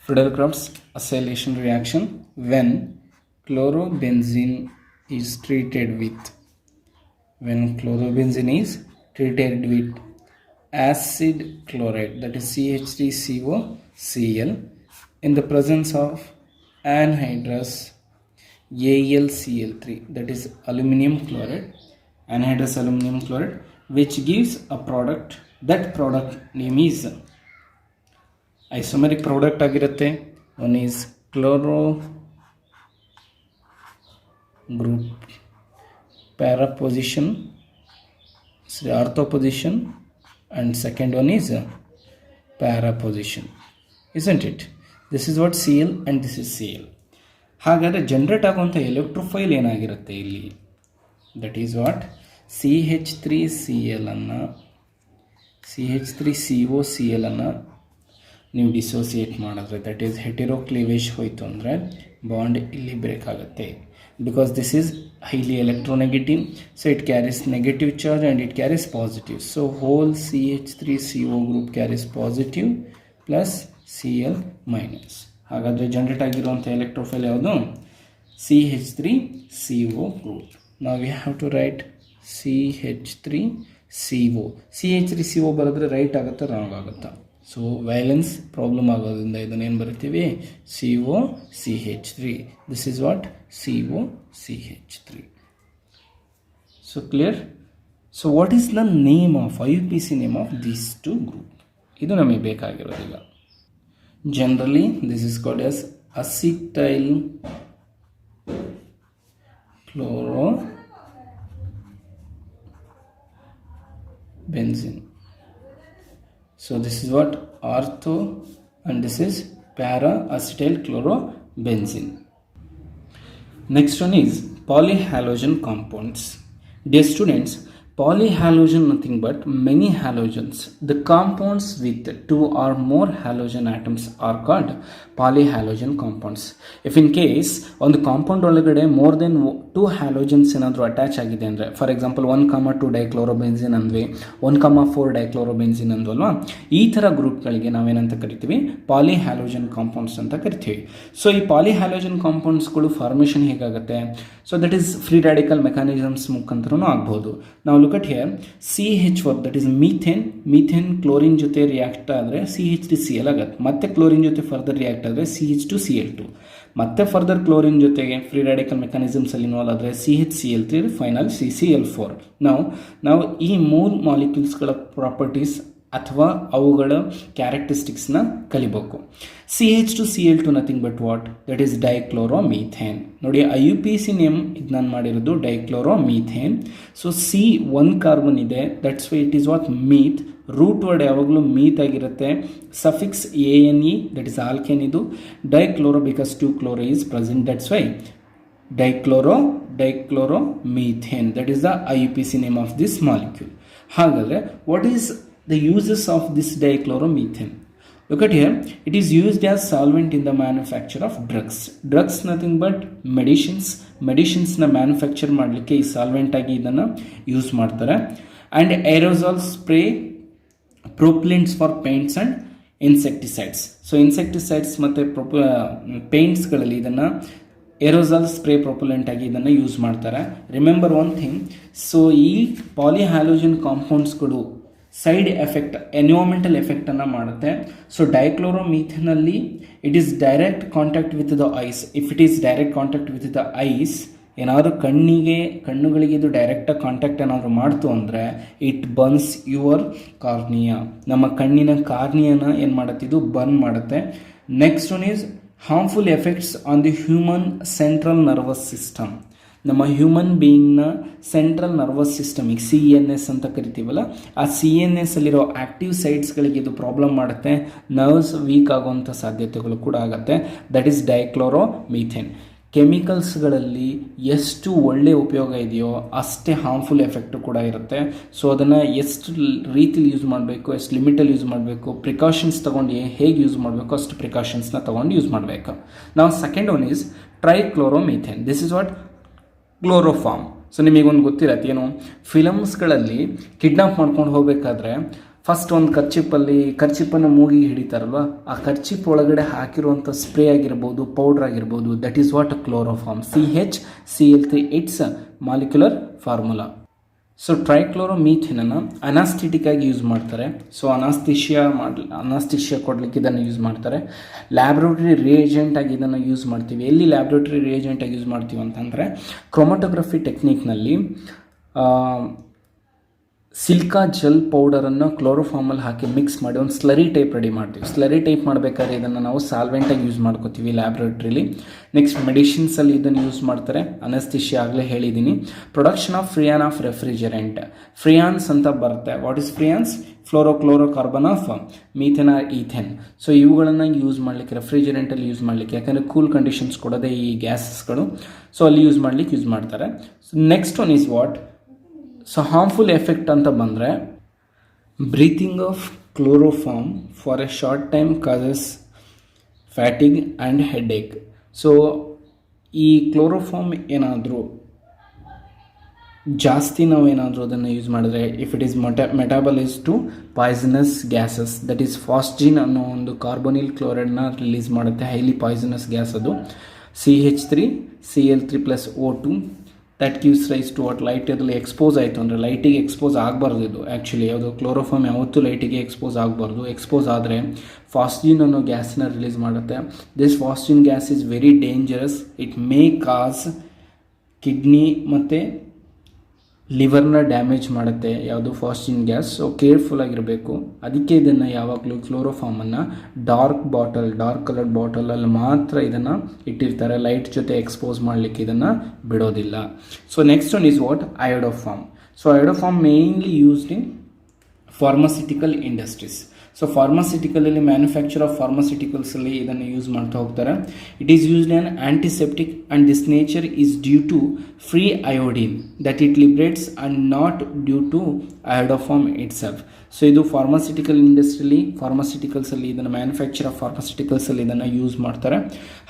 Friedel-Crafts acylation reaction, when chlorobenzene is treated with acid chloride, that is CH3COCl, in the presence of anhydrous AlCl3, that is aluminum chloride, anhydrous aluminum chloride, which gives a product. That product name is isomeric product ಆಗಿರುತ್ತೆ. one is chloro group para position, ortho position, and second one is para position, isn't it? This is what Cl and this is Cl. ಹಾಗಾದರೆ generate ಆಗುವಂಥ ಎಲೆಕ್ಟ್ರೋಫೈಲ್ ಏನಾಗಿರುತ್ತೆ ಇಲ್ಲಿ, that is what CH3Cl ಅನ್ನು CH3COCl ಅನ್ನು ನೀವು dissociate ಮಾಡಿದ್ರೆ, that is ಹೆಟೆರೋಕ್ಲೇವೇಜ್ ಹೋಯಿತು ಅಂದರೆ ಬಾಂಡ್ ಇಲ್ಲಿ ಬ್ರೇಕ್ ಆಗುತ್ತೆ. Because this is highly electronegative, so it carries negative charge and it carries positive. So whole CH3CO group carries positive plus Cl minus. ಹಾಗಾದರೆ generate ಆಗಿರುವಂಥ ಎಲೆಕ್ಟ್ರೋಫೈಲ್ ಯಾವುದು, CH3CO group. Now we have to write CH3CO. CH3CO ಬರೆದ್ರೆ right ಆಗುತ್ತಾ wrong ಆಗುತ್ತಾ? So valence problem ಆಗೋದ್ರಿಂದ ಇದನ್ನೇನು ಬರಿತೀವಿ, COCH3. This is what COCH3. So clear. So what is the name of IUPAC name of these two group? ಇದು ನಮಗೆ ಬೇಕಾಗಿರೋದಿಲ್ಲ. Generally this is called as acetyl chlorobenzene. So this is what ortho and this is para acetyl chlorobenzene. Next one is polyhalogen compounds. Dear students, polyhalogen nothing but many halogens. The compounds with two or more halogen atoms are called polyhalogen compounds. If in case on the compound ಒಳಗಡೆ more than 2 halogens ಏನಾದರೂ attach ಆಗಿದೆ ಅಂದರೆ, for example 1,2 ಡೈಕ್ಲೋರೋಬೆನ್ಸಿನ್ ಅಂದ್ವಿ, 1,4 ಡೈಕ್ಲೋರೋಬೆನ್ಸಿನ್ ಅಂದ್ವಲ್ವಾ, ಈ ಥರ ಗ್ರೂಪ್ಗಳಿಗೆ ನಾವೇನಂತ ಕರಿತೀವಿ? ಪಾಲಿಹ್ಯಾಲೋಜನ್ compounds ಅಂತ ಕರಿತೀವಿ. ಸೊ ಈ ಪಾಲಿಹ್ಯಾಲೋಜನ್ ಕಾಂಪೌಂಡ್ಸ್ಗಳು ಫಾರ್ಮೇಷನ್ ಹೇಗಾಗುತ್ತೆ? So that is free radical mechanisms ಮುಖಾಂತರನೂ ಆಗ್ಬೋದು. ನಾವು look at here, CH4 that is methane chlorine ಜೊತೆ ರಿಯಾಕ್ಟ್ ಆದರೆ CH3Cl ಆಗುತ್ತೆ, ಮತ್ತೆ ಕ್ಲೋರಿನ್ ಜೊತೆ ಫರ್ದರ್ ರಿಯಾಕ್ಟ್ ಆದರೆ CH2Cl2, ಮತ್ತೆ ಫರ್ದರ್ ಕ್ಲೋರಿನ್ ಜೊತೆಗೆ ಫ್ರೀ ರ್ಯಾಡಿಕಲ್ ಮೆಕ್ಯಾನಿಸಮ್ಸ್ ಅಲ್ಲಿ ಇನ್ವಾಲ್ವ್ ಆದರೆ CHCl3, ಫೈನಲ್ CCl4. ನಾವು ಈ ಮೂರು ಮಾಲಿಕ್ಯೂಲ್ಸ್ಗಳ ಪ್ರಾಪರ್ಟೀಸ್ ಅಥವಾ ಅವುಗಳ ಕ್ಯಾರೆಕ್ಟರಿಸ್ಟಿಕ್ಸ್ನ ಕಲಿಬೇಕು. CH2Cl2 nothing but what? That is dichloromethane. ನೋಡಿ, IUPAC ನೇಮ್ ಇದು ನಾನು ಮಾಡಿರೋದು ಡೈಕ್ಲೋರೋಮೀಥೇನ್. ಸೊ C1 ಕಾರ್ಬನ್ ಇದೆ, that's why it is what? Meth. Root word ಯಾವಾಗಲೂ ಮೀತ್ ಆಗಿರುತ್ತೆ. Suffix ANE, that is alkane. ಇದು dichloro because 2 chloro is present, that's why dichloromethane. That is the IUPAC name of this molecule. ಹಾಗಾದರೆ what is the uses of this dichloromethane? Look at here, it is used as solvent in the manufacture of drugs nothing but medicines na manufacture ಮಾಡಲಿಕ್ಕೆ ಈ solvent ಆಗಿ ಇದನ್ನು use ಮಾಡ್ತಾರೆ. and aerosol spray, propellants for paints and insecticides. so insecticides ಮತ್ತೆ ಪೇಂಟ್ಸ್ಗಳಲ್ಲಿ ಇದನ್ನು aerosol spray propellant ಆಗಿ ಇದನ್ನು use ಮಾಡ್ತಾರೆ. ರಿಮೆಂಬರ್ ಒನ್ ಥಿಂಗ್, ಸೊ ಈ ಪಾಲಿಹ್ಯಾಲೋಜನ್ ಕಾಂಪೌಂಡ್ಸ್ಗಳು ಸೈಡ್ ಎಫೆಕ್ಟ್, ಎನ್ವಿರಾನ್ಮೆಂಟಲ್ ಎಫೆಕ್ಟನ್ನು ಮಾಡುತ್ತೆ. ಸೊ ಡೈಕ್ಲೋರೋಮೀಥೇನಲ್ಲಿ it is direct contact with the eyes. If it is direct contact with the eyes, ಏನಾದರೂ ಕಣ್ಣುಗಳಿಗೆ ಇದು ಡೈರೆಕ್ಟಾಗಿ ಕಾಂಟ್ಯಾಕ್ಟ್ ಏನಾದರೂ ಮಾಡ್ತು ಅಂದರೆ ಇಟ್ ಬರ್ನ್ಸ್ ಯುವರ್ ಕಾರ್ನಿಯಾ. ನಮ್ಮ ಕಣ್ಣಿನ ಕಾರ್ನಿಯಾನ ಏನು ಮಾಡುತ್ತೆ? ಇದು ಬರ್ನ್ ಮಾಡುತ್ತೆ. Next one is harmful effects on the human central nervous system. ನಮ್ಮ ಹ್ಯೂಮನ್ ಬೀಯಿಂಗ್ನ ಸೆಂಟ್ರಲ್ ನರ್ವಸ್ ಸಿಸ್ಟಮಿಗೆ CNS ಅಂತ ಕರಿತೀವಲ್ಲ, ಆ CNS ಅಲ್ಲಿರೋ ಆ್ಯಕ್ಟಿವ್ ಸೈಟ್ಸ್ಗಳಿಗೆ ಇದು ಪ್ರಾಬ್ಲಮ್ ಮಾಡುತ್ತೆ. ನರ್ವ್ಸ್ ವೀಕ್ ಆಗುವಂಥ ಸಾಧ್ಯತೆಗಳು ಕೂಡ ಆಗುತ್ತೆ. That is ಡೈಕ್ಲೋರೋಮೀಥೇನ್. ಕೆಮಿಕಲ್ಸ್ಗಳಲ್ಲಿ ಎಷ್ಟು ಒಳ್ಳೆಯ ಉಪಯೋಗ ಇದೆಯೋ ಅಷ್ಟೇ ಹಾರ್ಮ್ಫುಲ್ ಎಫೆಕ್ಟು ಕೂಡ ಇರುತ್ತೆ. ಸೊ ಅದನ್ನು ಎಷ್ಟು ರೀತಿಲಿ ಯೂಸ್ ಮಾಡಬೇಕು, ಎಷ್ಟು ಲಿಮಿಟಲ್ಲಿ ಯೂಸ್ ಮಾಡಬೇಕು, ಪ್ರಿಕಾಷನ್ಸ್ ತೊಗೊಂಡು ಹೇಗೆ ಯೂಸ್ ಮಾಡಬೇಕು ಅಷ್ಟು ಪ್ರಿಕಾಷನ್ಸ್ನ ತೊಗೊಂಡು ಯೂಸ್ ಮಾಡಬೇಕು. ನಾವು second one is ಟ್ರೈಕ್ಲೋರೋಮೀಥೇನ್. This is what? Chloroform. So ನಿಮಗೊಂದು ಗೊತ್ತಿರತ್ತೆ ಏನು, ಫಿಲಮ್ಸ್ಗಳಲ್ಲಿ ಕಿಡ್ನಾಪ್ ಮಾಡ್ಕೊಂಡು ಹೋಗಬೇಕಾದ್ರೆ ಫಸ್ಟ್ ಒಂದು ಕರ್ಚಿಪ್ಪನ್ನು ಮೂಗಿಗೆ ಹಿಡಿತಾರಲ್ವ, ಆ ಕರ್ಚಿಪ್ ಒಳಗಡೆ ಹಾಕಿರುವಂಥ ಸ್ಪ್ರೇ ಆಗಿರ್ಬೋದು, ಪೌಡ್ರ್ ಆಗಿರ್ಬೋದು, that is what? Chloroform. CHCl3 it's molecular formula. So ಟ್ರೈಕ್ಲೋರೋಮೀಥೇನನ್ನು ಅನಾಸ್ಥೆಟಿಕ್ ಆಗಿ ಯೂಸ್ ಮಾಡ್ತಾರೆ. ಸೊ ಅನಾಸ್ಥಿಷಿಯಾ ಕೊಡಲಿಕ್ಕೆ ಇದನ್ನು ಯೂಸ್ ಮಾಡ್ತಾರೆ. ಲ್ಯಾಬ್ರೋಟರಿ ರಿಯೇಜೆಂಟ್ ಆಗಿ ಇದನ್ನು ಯೂಸ್ ಮಾಡ್ತೀವಿ. ಎಲ್ಲಿ ಲ್ಯಾಬ್ರೋಟರಿ ರಿಯೇಜೆಂಟ್ ಆಗಿ ಯೂಸ್ ಮಾಡ್ತೀವಿ ಅಂತಂದರೆ, ಕ್ರೊಮಟೋಗ್ರಫಿ ಟೆಕ್ನಿಕ್ನಲ್ಲಿ ಸಿಲ್ಕಾ ಜೆಲ್ ಪೌಡರನ್ನು ಕ್ಲೋರೋಫಾರ್ಮಲ್ಲಿ ಹಾಕಿ ಮಿಕ್ಸ್ ಮಾಡಿ ಒಂದು ಸ್ಲರಿ ಟೈಪ್ ರೆಡಿ ಮಾಡ್ತೀವಿ. ಸ್ಲರಿ ಟೈಪ್ ಮಾಡಬೇಕಾದ್ರೆ ಇದನ್ನು ನಾವು ಸಾಲ್ವೆಂಟಾಗಿ ಯೂಸ್ ಮಾಡ್ಕೋತೀವಿ ಲ್ಯಾಬ್ರೇಟ್ರಿಲಿ. ನೆಕ್ಸ್ಟ್ ಮೆಡಿಸಿನ್ಸಲ್ಲಿ ಇದನ್ನು ಯೂಸ್ ಮಾಡ್ತಾರೆ. ಅನಸ್ಥಿಷಿಯಾ ಆಗಲೇ ಹೇಳಿದ್ದೀನಿ. Production of freon of refrigerant, freons ಅಂತ ಬರುತ್ತೆ. What is freons? Fluorocarbon of methane or ethane. So ಇವುಗಳನ್ನು ಯೂಸ್ ಮಾಡಲಿಕ್ಕೆ, ರೆಫ್ರಿಜರೆಂಟಲ್ಲಿ ಯೂಸ್ ಮಾಡಲಿಕ್ಕೆ, ಯಾಕಂದರೆ ಕೂಲ್ ಕಂಡೀಷನ್ಸ್ ಕೊಡೋದೇ ಈ ಗ್ಯಾಸಸ್ಗಳು. ಸೊ ಅಲ್ಲಿ ಯೂಸ್ ಮಾಡಲಿಕ್ಕೆ ಯೂಸ್ ಮಾಡ್ತಾರೆ. So next one is what? So harmful effect ಅಂತ ಬಂದರೆ, breathing of chloroform for a short time causes fatigue and headache. So ಈ ಕ್ಲೋರೋಫಾರ್ಮ್ ಏನಾದರೂ ಜಾಸ್ತಿ ನಾವೇನಾದರೂ ಅದನ್ನು ಯೂಸ್ ಮಾಡಿದ್ರೆ, if it is metabolise to poisonous gases, that is phosgene ಅನ್ನೋ ಒಂದು ಕಾರ್ಬೋನಿಲ್ ಕ್ಲೋರೈಡ್ನ ರಿಲೀಸ್ ಮಾಡುತ್ತೆ. ಹೈಲಿ ಪಾಯ್ಸನಸ್ ಗ್ಯಾಸ್ ಅದು. CH3Cl3+O2 that gives rise to what? Light ಅದರಲ್ಲಿ ಎಕ್ಸ್ಪೋಸ್ ಆಯಿತು ಅಂದರೆ, ಲೈಟಿಗೆ ಎಕ್ಸ್ಪೋಸ್ ಆಗಬಾರ್ದು ಇದು ಆ್ಯಕ್ಚುಲಿ. ಯಾವುದು? ಕ್ಲೋರೋಫಾರ್ಮ್ ಯಾವತ್ತೂ ಲೈಟಿಗೆ ಎಕ್ಸ್ಪೋಸ್ ಆಗಬಾರ್ದು. ಎಕ್ಸ್ಪೋಸ್ ಆದರೆ ಫಾಸ್ಜಿನ್ ಅನ್ನೋ ಗ್ಯಾಸನ್ನ ರಿಲೀಸ್ ಮಾಡುತ್ತೆ. This phosgene gas is very dangerous. It may cause kidney ಮತ್ತು ಲಿವರ್ನ ಡ್ಯಾಮೇಜ್ ಮಾಡುತ್ತೆ ಯಾವುದು ಫಾಸ್ಟಿನ್ ಗ್ಯಾಸ್. ಸೊ ಕೇರ್ಫುಲ್ ಆಗಿರಬೇಕು. ಅದಕ್ಕೆ ಇದನ್ನು ಯಾವಾಗಲೂ ಕ್ಲೋರೋಫಾರ್ಮನ್ನು ಡಾರ್ಕ್ ಕಲರ್ಡ್ ಬಾಟಲಲ್ಲಿ ಮಾತ್ರ ಇದನ್ನು ಇಟ್ಟಿರ್ತಾರೆ. ಲೈಟ್ ಜೊತೆ ಎಕ್ಸ್ಪೋಸ್ ಮಾಡಲಿಕ್ಕೆ ಇದನ್ನು ಬಿಡೋದಿಲ್ಲ. So next one is what iodoform. So iodoform mainly used in pharmaceutical industries. So ಫಾರ್ಮಾಸ್ಯೂಟಿಕಲಲ್ಲಿ ಮ್ಯಾನುಫ್ಯಾಕ್ಚರ್ ಆಫ್ ಫಾರ್ಮಾಸ್ಯೂಟಿಕಲ್ಸಲ್ಲಿ ಇದನ್ನು ಯೂಸ್ ಮಾಡ್ತಾ ಹೋಗ್ತಾರೆ. It is used on antiseptic and this nature is due to free iodine that it liberates and not due to iodoform itself. So ಇದು pharmaceutical industrially ಫಾರ್ಮಾಸ್ಯೂಟಿಕಲ್ಸಲ್ಲಿ ಇದನ್ನು manufacture of ಫಾರ್ಮಾಸ್ಯೂಟಿಕಲ್ಸಲ್ಲಿ ಇದನ್ನು use ಮಾಡ್ತಾರೆ.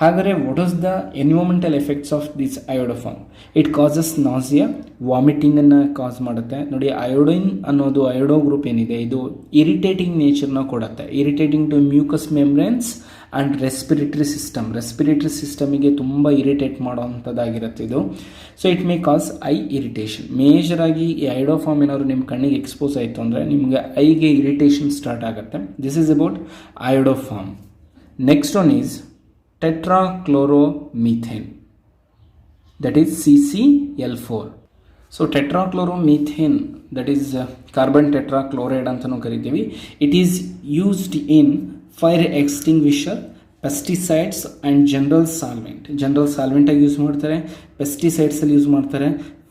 ಹಾಗಾದರೆ what is the environmental effects of this ಅಯೋಡೋಫಾರ್ಮ್? It causes nausea, ವಾಮಿಟಿಂಗನ್ನು ಕಾಸ್ ಮಾಡುತ್ತೆ. ನೋಡಿ, iodine ಅನ್ನೋದು ಅಯೋಡೋ ಗ್ರೂಪ್ ಏನಿದೆ ಇದು ಇರಿಟೇಟಿಂಗ್ ನೇಚರ್ನ ಕೊಡುತ್ತೆ. Irritating to mucous membranes and respiratory ಸಿಸ್ಟಮಿಗೆ ತುಂಬ ಇರಿಟೇಟ್ ಮಾಡೋವಂಥದ್ದಾಗಿರುತ್ತೆ ಇದು. So it may cause eye irritation. ಮೇಜರಾಗಿ ಈ ಅಯೋಡೋಫಾರ್ಮ್ ಏನಾದ್ರು ನಿಮ್ಮ ಕಣ್ಣಿಗೆ ಎಕ್ಸ್ಪೋಸ್ ಆಯಿತು ಅಂದರೆ ನಿಮಗೆ ಐಗೆ ಇರಿಟೇಷನ್ ಸ್ಟಾರ್ಟ್ ಆಗುತ್ತೆ. This is about iodoform. Next one is tetrachloromethane, that is CCl4. So tetrachloromethane that is carbon tetrachloride ಅಂತಲೂ ಕರಿತೀವಿ. It is used in fire extinguisher, pesticides and general ಸಾಲ್ವೆಂಟಾಗಿ ಯೂಸ್ ಮಾಡ್ತಾರೆ, ಪೆಸ್ಟಿಸೈಡ್ಸಲ್ಲಿ ಯೂಸ್ ಮಾಡ್ತಾರೆ,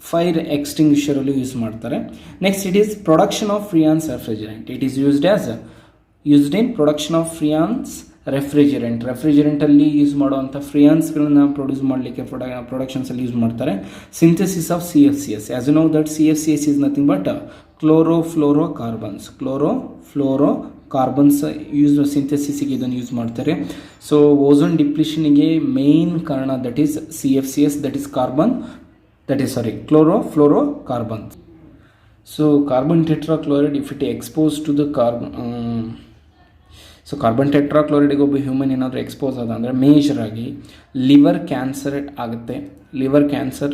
ಫೈರ್ ಎಕ್ಸ್ಟಿಂಗ್ವಿಷರಲ್ಲಿ ಯೂಸ್ ಮಾಡ್ತಾರೆ. Next it is production of freons refrigerant. It is used in production of freons ರೆಫ್ರಿಜರೆಂಟಲ್ಲಿ use ಮಾಡುವಂಥ ಫ್ರಿಯಾನ್ಸ್ಗಳನ್ನ ಪ್ರೊಡ್ಯೂಸ್ ಮಾಡಲಿಕ್ಕೆ ಪ್ರೊಡಕ್ಷನ್ಸಲ್ಲಿ ಯೂಸ್ ಮಾಡ್ತಾರೆ. Synthesis of CFCs. As you know that CFCs is nothing but chlorofluorocarbons use ಸಿಂಥೆಸಿಸ್ಗೆ ಇದನ್ನು use ಮಾಡ್ತಾರೆ. So ozone ಡಿಪ್ಲಿಷನ್ಗೆ ಮೇನ್ ಕಾರಣ that is CFCs, chlorofluorocarbon. So carbon tetrachloride if it expose to the carbon ಟೆಟ್ರಾಕ್ಲೋರೈಡ್ಗೆ ಒಬ್ಬ human ಏನಾದರೂ expose ಆದ ಅಂದರೆ ಮೇಜರಾಗಿ ಲಿವರ್ ಕ್ಯಾನ್ಸರ್ ಆಗುತ್ತೆ. Liver cancer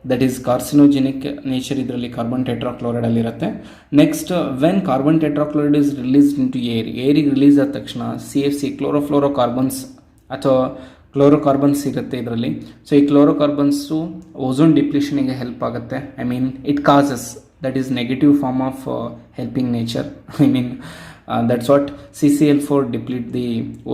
that is carcinogenic nature ಇದರಲ್ಲಿ ಕಾರ್ಬನ್ ಟೆಟ್ರಾಕ್ಲೋರೈಡಲ್ಲಿರುತ್ತೆ. Next when carbon tetrachloride is released into ಏರಿಗೆ ರಿಲೀಸ್ ಆದ ತಕ್ಷಣ CFC ಕ್ಲೋರೋಫ್ಲೋರೋಕಾರ್ಬನ್ಸ್ ಅಥವಾ ಕ್ಲೋರೋಕಾರ್ಬನ್ಸ್ ಇರುತ್ತೆ ಇದರಲ್ಲಿ. ಸೊ ಈ ಕ್ಲೋರೋಕಾರ್ಬನ್ಸು ಓಝೋನ್ ಡಿಪ್ಲಿಷನಿಗೆ ಹೆಲ್ಪ್ ಆಗುತ್ತೆ. It causes that is negative form of helping nature. That's what CCl4 deplete the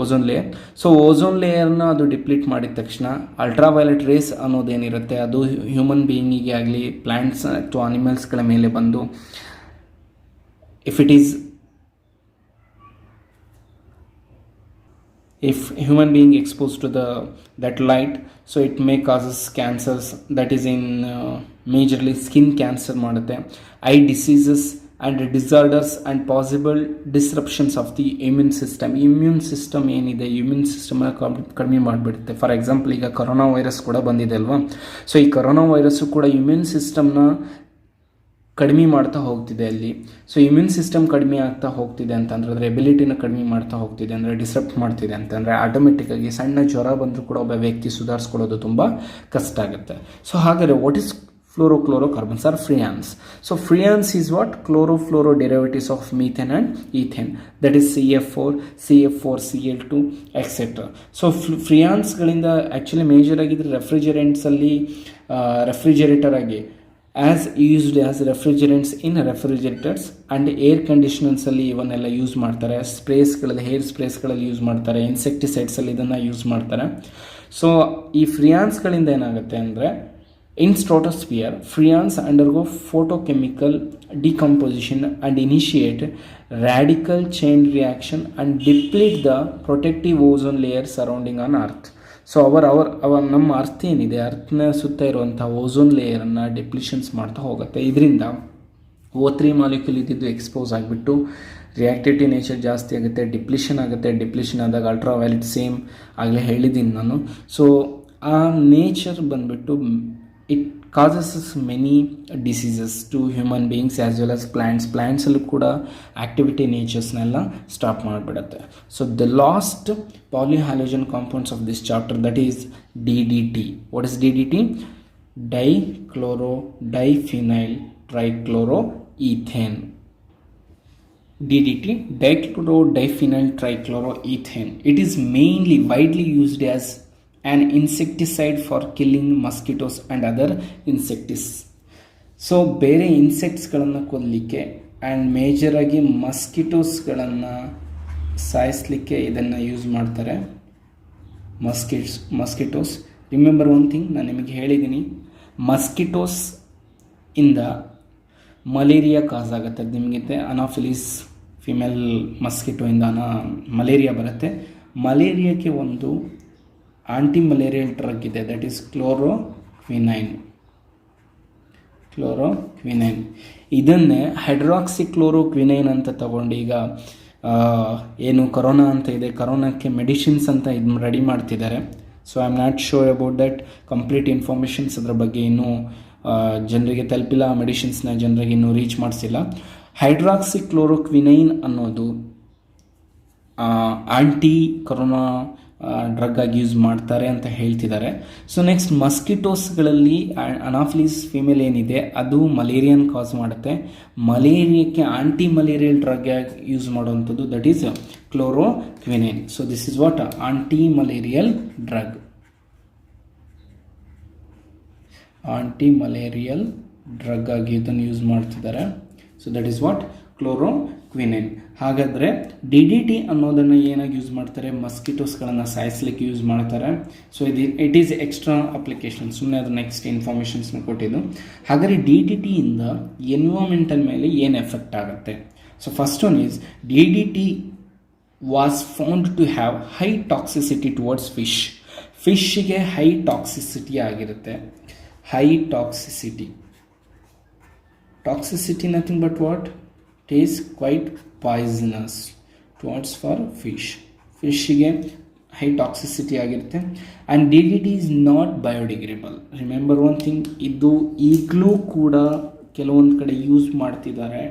ozone layer. So ozone ಲೇಯರ್ನ ಅದು ಡಿಪ್ಲೀಟ್ ಮಾಡಿದ ತಕ್ಷಣ ಅಲ್ಟ್ರಾವೈಲೆಟ್ ರೇಸ್ ಅನ್ನೋದೇನಿರುತ್ತೆ ಅದು ಹ್ಯೂಮನ್ ಬೀಯಿಂಗಿಗೆ ಆಗಲಿ ಪ್ಲ್ಯಾಂಟ್ಸ್ ಟು ಅನಿಮಲ್ಸ್ಗಳ ಮೇಲೆ ಬಂದು if human being exposed to that light, so it may causes cancers, that is in majorly skin cancer ಮಾಡುತ್ತೆ, eye diseases and disorders and possible disruptions of the immune system. Immune system ಏನಿದೆ immune ಸಿಸ್ಟಮ್ನ ಕಡಿಮೆ ಮಾಡಿಬಿಡುತ್ತೆ. For example ಈಗ corona virus ಕೂಡ ಬಂದಿದೆ ಅಲ್ವಾ. So ಈ corona virus ಕೂಡ ಇಮ್ಯೂನ್ ಸಿಸ್ಟಮ್ನ ಕಡಿಮೆ ಮಾಡ್ತಾ ಹೋಗ್ತಿದೆ ಅಲ್ಲಿ. ಸೊ ಇಮ್ಯೂನ್ ಸಿಸ್ಟಮ್ ಕಡಿಮೆ ಆಗ್ತಾ ಹೋಗ್ತಿದೆ ಅಂತಂದರೆ ಅದರ ಎಬಿಲಿಟಿನ ಕಡಿಮೆ ಮಾಡ್ತಾ ಹೋಗ್ತಿದೆ ಅಂದರೆ ಡಿಸ್ರಪ್ಟ್ ಮಾಡ್ತಿದೆ ಅಂತಂದರೆ ಆಟೋಮೆಟಿಕ್ಕಾಗಿ ಸಣ್ಣ ಜ್ವರ ಬಂದರೂ ಕೂಡ ಒಬ್ಬ ವ್ಯಕ್ತಿ ಸುಧಾರಿಸ್ಕೊಳ್ಳೋದು ತುಂಬ ಕಷ್ಟ ಆಗುತ್ತೆ. ಸೊ ಹಾಗಾದರೆ what is fluorochlorocarbons are frians. So frians is what? Chlorofluoro derivatives of methane and ethane, that is CF4Cl2 etc. So frians ಗಳಿಂದ ಆ್ಯಕ್ಚುಲಿ ಮೇಜರ್ ಆಗಿದ್ರೆ ರೆಫ್ರಿಜರೇಟರ್ ಆಗಿ as used as refrigerants in refrigerators and air ಕಂಡೀಷನರ್ಸಲ್ಲಿ ಇವನ್ನೆಲ್ಲ use ಮಾಡ್ತಾರೆ. ಸ್ಪ್ರೇಸ್ಗಳಲ್ಲಿ hair ಸ್ಪ್ರೇಸ್ಗಳಲ್ಲಿ use ಮಾಡ್ತಾರೆ. ಇನ್ಸೆಕ್ಟಿಸೈಡ್ಸಲ್ಲಿ ಇದನ್ನು use ಮಾಡ್ತಾರೆ. So ಈ ಫ್ರಿಯಾನ್ಸ್ಗಳಿಂದ ಏನಾಗುತ್ತೆ ಅಂದರೆ in stratosphere, frians undergo photochemical decomposition and initiate radical chain reaction and deplete the protective ozone layer surrounding on earth. So ನಮ್ಮ ಅರ್ತ್ ಏನಿದೆ ಅರ್ಥನ ಸುತ್ತ ಇರುವಂಥ ಓಝೋನ್ ಲೇಯರನ್ನು ಡಿಪ್ಲಿಷನ್ಸ್ ಮಾಡ್ತಾ ಹೋಗುತ್ತೆ. ಇದರಿಂದ O3 ಮಾಲಿಕ್ಯೂಲ್ ಇದ್ದಿದ್ದು ಎಕ್ಸ್ಪೋಸ್ ಆಗಿಬಿಟ್ಟು ರಿಯಾಕ್ಟಿವಿಟಿ ನೇಚರ್ ಜಾಸ್ತಿ ಆಗುತ್ತೆ, ಡಿಪ್ಲಿಷನ್ ಆಗುತ್ತೆ. ಡಿಪ್ಲಿಷನ್ ಆದಾಗ ಅಲ್ಟ್ರಾವೈಲೆಟ್ ಸೇಮ್ ಆಗಲೇ ಹೇಳಿದ್ದೀನಿ ನಾನು. ಸೊ ಆ ನೇಚರ್ ಬಂದುಬಿಟ್ಟು it causes many diseases to human beings as well as ಪ್ಲ್ಯಾಂಟ್ಸಲ್ಲೂ ಕೂಡ ಆ್ಯಕ್ಟಿವಿಟಿ ನೇಚರ್ಸ್ನೆಲ್ಲ ಸ್ಟಾಪ್ ಮಾಡಿಬಿಡುತ್ತೆ. So the last polyhalogen compounds of this chapter that is DDT. What is DDT? Diphenyl trichloroethane. DDT, dichloro-diphenyl trichloroethane. It is mainly widely used as an insecticide for killing mosquitoes and other insects. So ಬೇರೆ ಇನ್ಸೆಕ್ಟ್ಸ್ಗಳನ್ನು ಕೊಲ್ಲಲಿಕ್ಕೆ and ಮೇಜರಾಗಿ ಮಸ್ಕಿಟೋಸ್ಗಳನ್ನು ಸಾಯಿಸಲಿಕ್ಕೆ ಇದನ್ನು use ಮಾಡ್ತಾರೆ. Mosquitoes remember one thing, ನಾನು ನಿಮಗೆ ಹೇಳಿದ್ದೀನಿ, mosquitoes ಇಂದ malaria ಕಾಸ್ ಆಗುತ್ತೆ. ಅದು ನಿಮಗೆ ಅನಾಫಿಲಿಸ್ ಫಿಮೇಲ್ ಮಸ್ಕಿಟೋ ಇಂದ ಮಲೇರಿಯಾ ಬರುತ್ತೆ. ಮಲೇರಿಯಾಕ್ಕೆ ಒಂದು ಆಂಟಿ ಮಲೇರಿಯಲ್ ಡ್ರಗ್ ಇದೆ, ದಟ್ ಈಸ್ ಕ್ಲೋರೋಕ್ವಿನೈನ್. ಇದನ್ನೇ ಹೈಡ್ರಾಕ್ಸಿಕ್ಲೋರೋಕ್ವಿನೈನ್ ಅಂತ ತಗೊಂಡು ಈಗ ಏನು ಕೊರೋನಾ ಅಂತ ಇದೆ, ಕೊರೋನಾಕ್ಕೆ ಮೆಡಿಸಿನ್ಸ್ ಅಂತ ಇದು ರೆಡಿ ಮಾಡ್ತಿದ್ದಾರೆ. So I am not sure about that. Complete informations ಅದರ ಬಗ್ಗೆ ಇನ್ನೂ ಜನರಿಗೆ ತಲುಪಿಲ್ಲ, ಮೆಡಿಸಿನ್ಸ್ನ ಜನರಿಗೆ ಇನ್ನೂ ರೀಚ್ ಮಾಡಿಸಿಲ್ಲ. ಹೈಡ್ರಾಕ್ಸಿಕ್ಲೋರೋಕ್ವಿನೈನ್ ಅನ್ನೋದು ಆಂಟಿ ಕೊರೋನಾ ಡ್ರಗ್ ಆಗಿ ಯೂಸ್ ಮಾಡ್ತಾರೆ ಅಂತ ಹೇಳ್ತಿದ್ದಾರೆ. ಸೊ ನೆಕ್ಸ್ಟ್ ಮಸ್ಕಿಟೋಸ್ಗಳಲ್ಲಿ ಅನಾಫಿಲಿಸ್ ಫಿಮೇಲ್ ಏನಿದೆ ಅದು ಮಲೇರಿಯನ್ ಕಾಸ್ ಮಾಡುತ್ತೆ. ಮಲೇರಿಯಾಕ್ಕೆ ಆಂಟಿ ಮಲೇರಿಯಲ್ ಡ್ರಗ್ ಆಗಿ ಯೂಸ್ ಮಾಡುವಂಥದ್ದು that is chloroquine. So this is what anti malarial drug. Anti malarial drug ಆಗಿ ಇದನ್ನು ಯೂಸ್ ಮಾಡ್ತಿದ್ದಾರೆ. So that is what chloroquine. ಹಾಗಾದರೆ DDT ಅನ್ನೋದನ್ನು ಏನಾಗಿ ಯೂಸ್ ಮಾಡ್ತಾರೆ, ಮಸ್ಕಿಟೋಸ್ಗಳನ್ನು ಸಾಯಿಸಲಿಕ್ಕೆ ಯೂಸ್ ಮಾಡ್ತಾರೆ. So it is extra application, ಸುಮ್ಮನೆ ಅದು ನೆಕ್ಸ್ಟ್ ಇನ್ಫಾರ್ಮೇಷನ್ಸ್ನ ಕೊಟ್ಟಿದ್ದು. ಹಾಗಾದರೆ DDT ಇಂದ ಎನ್ವಿರಾನ್ಮೆಂಟಲ್ ಮೇಲೆ ಏನು ಎಫೆಕ್ಟ್ ಆಗುತ್ತೆ? So first one is DDT was found to have high toxicity towards ಫಿಶ್ಗೆ ಹೈ ಟಾಕ್ಸಿಸಿಟಿ ಆಗಿರುತ್ತೆ. High toxicity nothing but what? It is quite poisonous towards for ಫಿಶ್ಗೆ ಹೈ ಟಾಕ್ಸಿಸಿಟಿ ಆಗಿರುತ್ತೆ. And DDT is not biodegradable. Remember one thing, ಇದು ಈಗಲೂ ಕೂಡ ಕೆಲವೊಂದು ಕಡೆ use ಮಾಡ್ತಿದ್ದಾರೆ.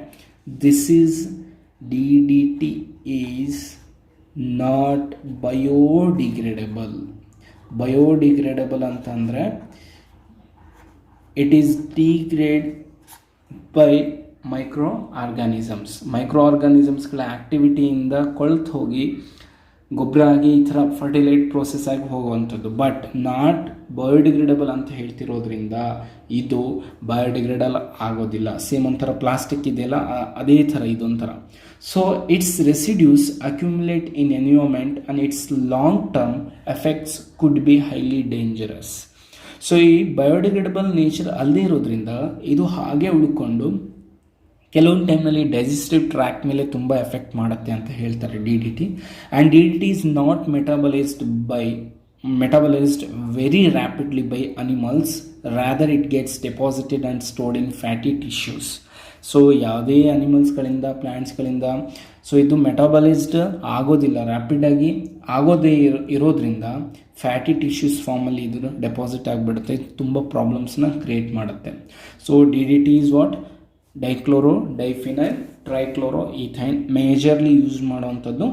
DDT is not biodegradable. ಅಂತಂದರೆ it is degrade by micro ಆರ್ಗಾನಿಸಮ್ಸ್ಗಳ ಆ್ಯಕ್ಟಿವಿಟಿಯಿಂದ ಕೊಳ್ತು ಹೋಗಿ ಗೊಬ್ಬರ ಆಗಿ ಈ ಥರ ಫರ್ಟಿಲೈಟ್ ಪ್ರೋಸೆಸ್ ಆಗಿ ಹೋಗುವಂಥದ್ದು. ಬಟ್ ನಾಟ್ ಬಯೋಡಿಗ್ರೇಡಬಲ್ ಅಂತ ಹೇಳ್ತಿರೋದ್ರಿಂದ ಇದು ಬಯೋಡಿಗ್ರೇಡಲ್ ಆಗೋದಿಲ್ಲ. ಸೇಮ್ ಒಂಥರ ಪ್ಲಾಸ್ಟಿಕ್ ಇದೆಯಲ್ಲ ಅದೇ ಥರ ಇದೊಂಥರ. So it's residues accumulate in environment and it's long term effects could be highly dangerous. So ಈ ಬಯೋಡಿಗ್ರೇಡಬಲ್ ನೇಚರ್ ಅಲ್ಲದೆ ಇರೋದ್ರಿಂದ ಇದು ಹಾಗೆ ಉಳ್ಕೊಂಡು ಕೆಲವೊಂದು ಟೈಮ್ನಲ್ಲಿ ಡೈಜೆಸ್ಟಿವ್ ಟ್ರ್ಯಾಕ್ ಮೇಲೆ ತುಂಬ ಎಫೆಕ್ಟ್ ಮಾಡುತ್ತೆ ಅಂತ ಹೇಳ್ತಾರೆ DDT. And DDT is not metabolised very rapidly by animals, rather it gets deposited and stored in fatty tissues. So ಯಾವುದೇ ಅನಿಮಲ್ಸ್ಗಳಿಂದ ಪ್ಲ್ಯಾಂಟ್ಸ್ಗಳಿಂದ ಸೊ ಇದು ಮೆಟಾಬಲೈಸ್ಡ್ ಆಗೋದಿಲ್ಲ, ರ್ಯಾಪಿಡಾಗಿ ಆಗೋದೇ ಇರೋದ್ರಿಂದ ಫ್ಯಾಟಿ ಟಿಶ್ಯೂಸ್ ಫಾರ್ಮಲ್ಲಿ ಇದು ಡೆಪಾಸಿಟ್ ಆಗಿಬಿಡುತ್ತೆ, ತುಂಬ ಪ್ರಾಬ್ಲಮ್ಸ್ನ ಕ್ರಿಯೇಟ್ ಮಾಡುತ್ತೆ. So DDT is what dichloro diphenyl trichloro ethane majorly use ಮಾಡುವಂಥದ್ದು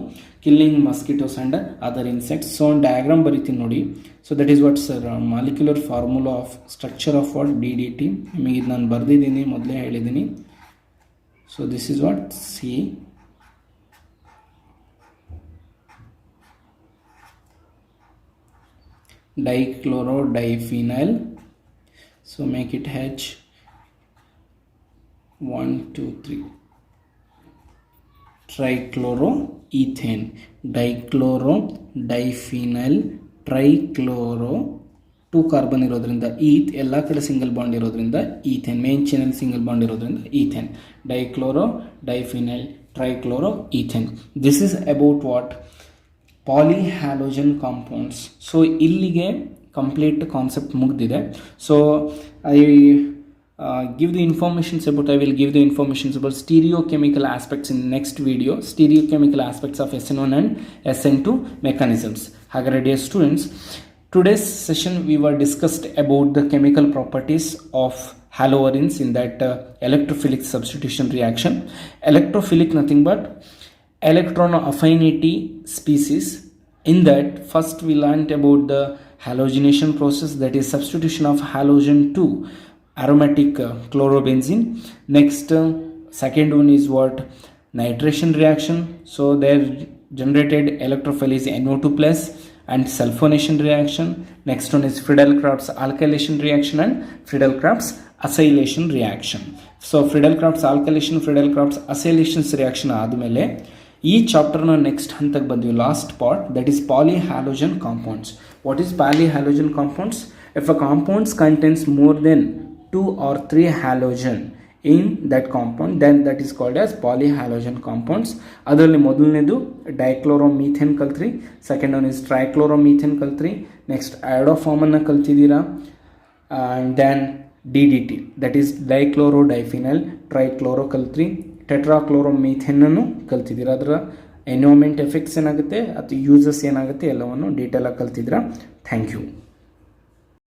killing mosquitoes and other insects. So ಒಂದು ಡಯಾಗ್ರಾಮ್ ಬರೀತೀನಿ ನೋಡಿ. So that is what sir molecular formula of structure of what DDT. ನಿಮಗೆ ಇದು ನಾನು ಬರೆದಿದ್ದೀನಿ, ಮೊದಲೇ ಹೇಳಿದ್ದೀನಿ. So this is what C dichloro diphenyl. So make it H 1 2 3 trichloroethane. Dichloro diphenyl trichloro 2 carbon ಇರೋದ್ರಿಂದ ಎಲ್ಲ ಕಡೆ ಸಿಂಗಲ್ ಬಾಂಡ್ ಇರೋದ್ರಿಂದ ಈಥೇನ್, ಮೇನ್ ಚೈನಲ್ಲಿ ಸಿಂಗಲ್ ಬಾಂಡ್ ಇರೋದ್ರಿಂದ ethane. Dichloro diphenyl trichloro ethane. This is about what polyhalogen compounds. So ಇಲ್ಲಿಗೆ complete concept ಮುಗಿದಿದೆ. So I will give the informations about stereochemical aspects in next video. Stereochemical aspects of SN1 and SN2 mechanisms. Hagar dear students, today's session we were discussed about the chemical properties of haloarines in that electrophilic substitution reaction. Electrophilic nothing but electron affinity species. In that first we learnt about the halogenation process, that is substitution of halogen to aromatic chlorobenzene. Next second one is what nitration reaction. So there generated electrophile is NO2 plus and sulfonation reaction. Next one is Friedel-Crafts alkylation reaction and Friedel-Crafts acylation reaction. So Friedel Crafts alkylation, Friedel Crafts acylations reaction ಆದಮೇಲೆ ಈ ಚಾಪ್ಟರ್ನ next ಹಂತಕ್ಕೆ ಬಂದ್ವಿ, last part, that is polyhalogen compounds. What is polyhalogen compounds? If a compounds contains more than 2 or 3 halogen in that compound, then that is called as polyhalogen compounds. ಅದರಲ್ಲಿ ಮೊದಲನೇದು dichloromethane ಕಲ್ತ್ರಿ, second one is trichloromethane ಕಲ್ತ್ರಿ, next ಐಡೋಫಾರ್ಮನ್ನು ಕಲ್ತಿದ್ದೀರಾ, and then DDT, that is dichlorodiphenyl, trichloro ಕಲ್ತ್ರಿ, ಟೆಟ್ರಾಕ್ಲೋರೋಮೀಥೇನನ್ನು ಕಲ್ತಿದ್ದೀರಾ. ಅದರ ಎನ್ವೈರನ್ಮೆಂಟ್ ಎಫೆಕ್ಟ್ಸ್ ಏನಾಗುತ್ತೆ ಅಥವಾ ಯೂಸಸ್ ಏನಾಗುತ್ತೆ ಎಲ್ಲವನ್ನು ಡೀಟೇಲಾಗಿ ಕಲ್ತಿದ್ದೀರಾ. Thank you.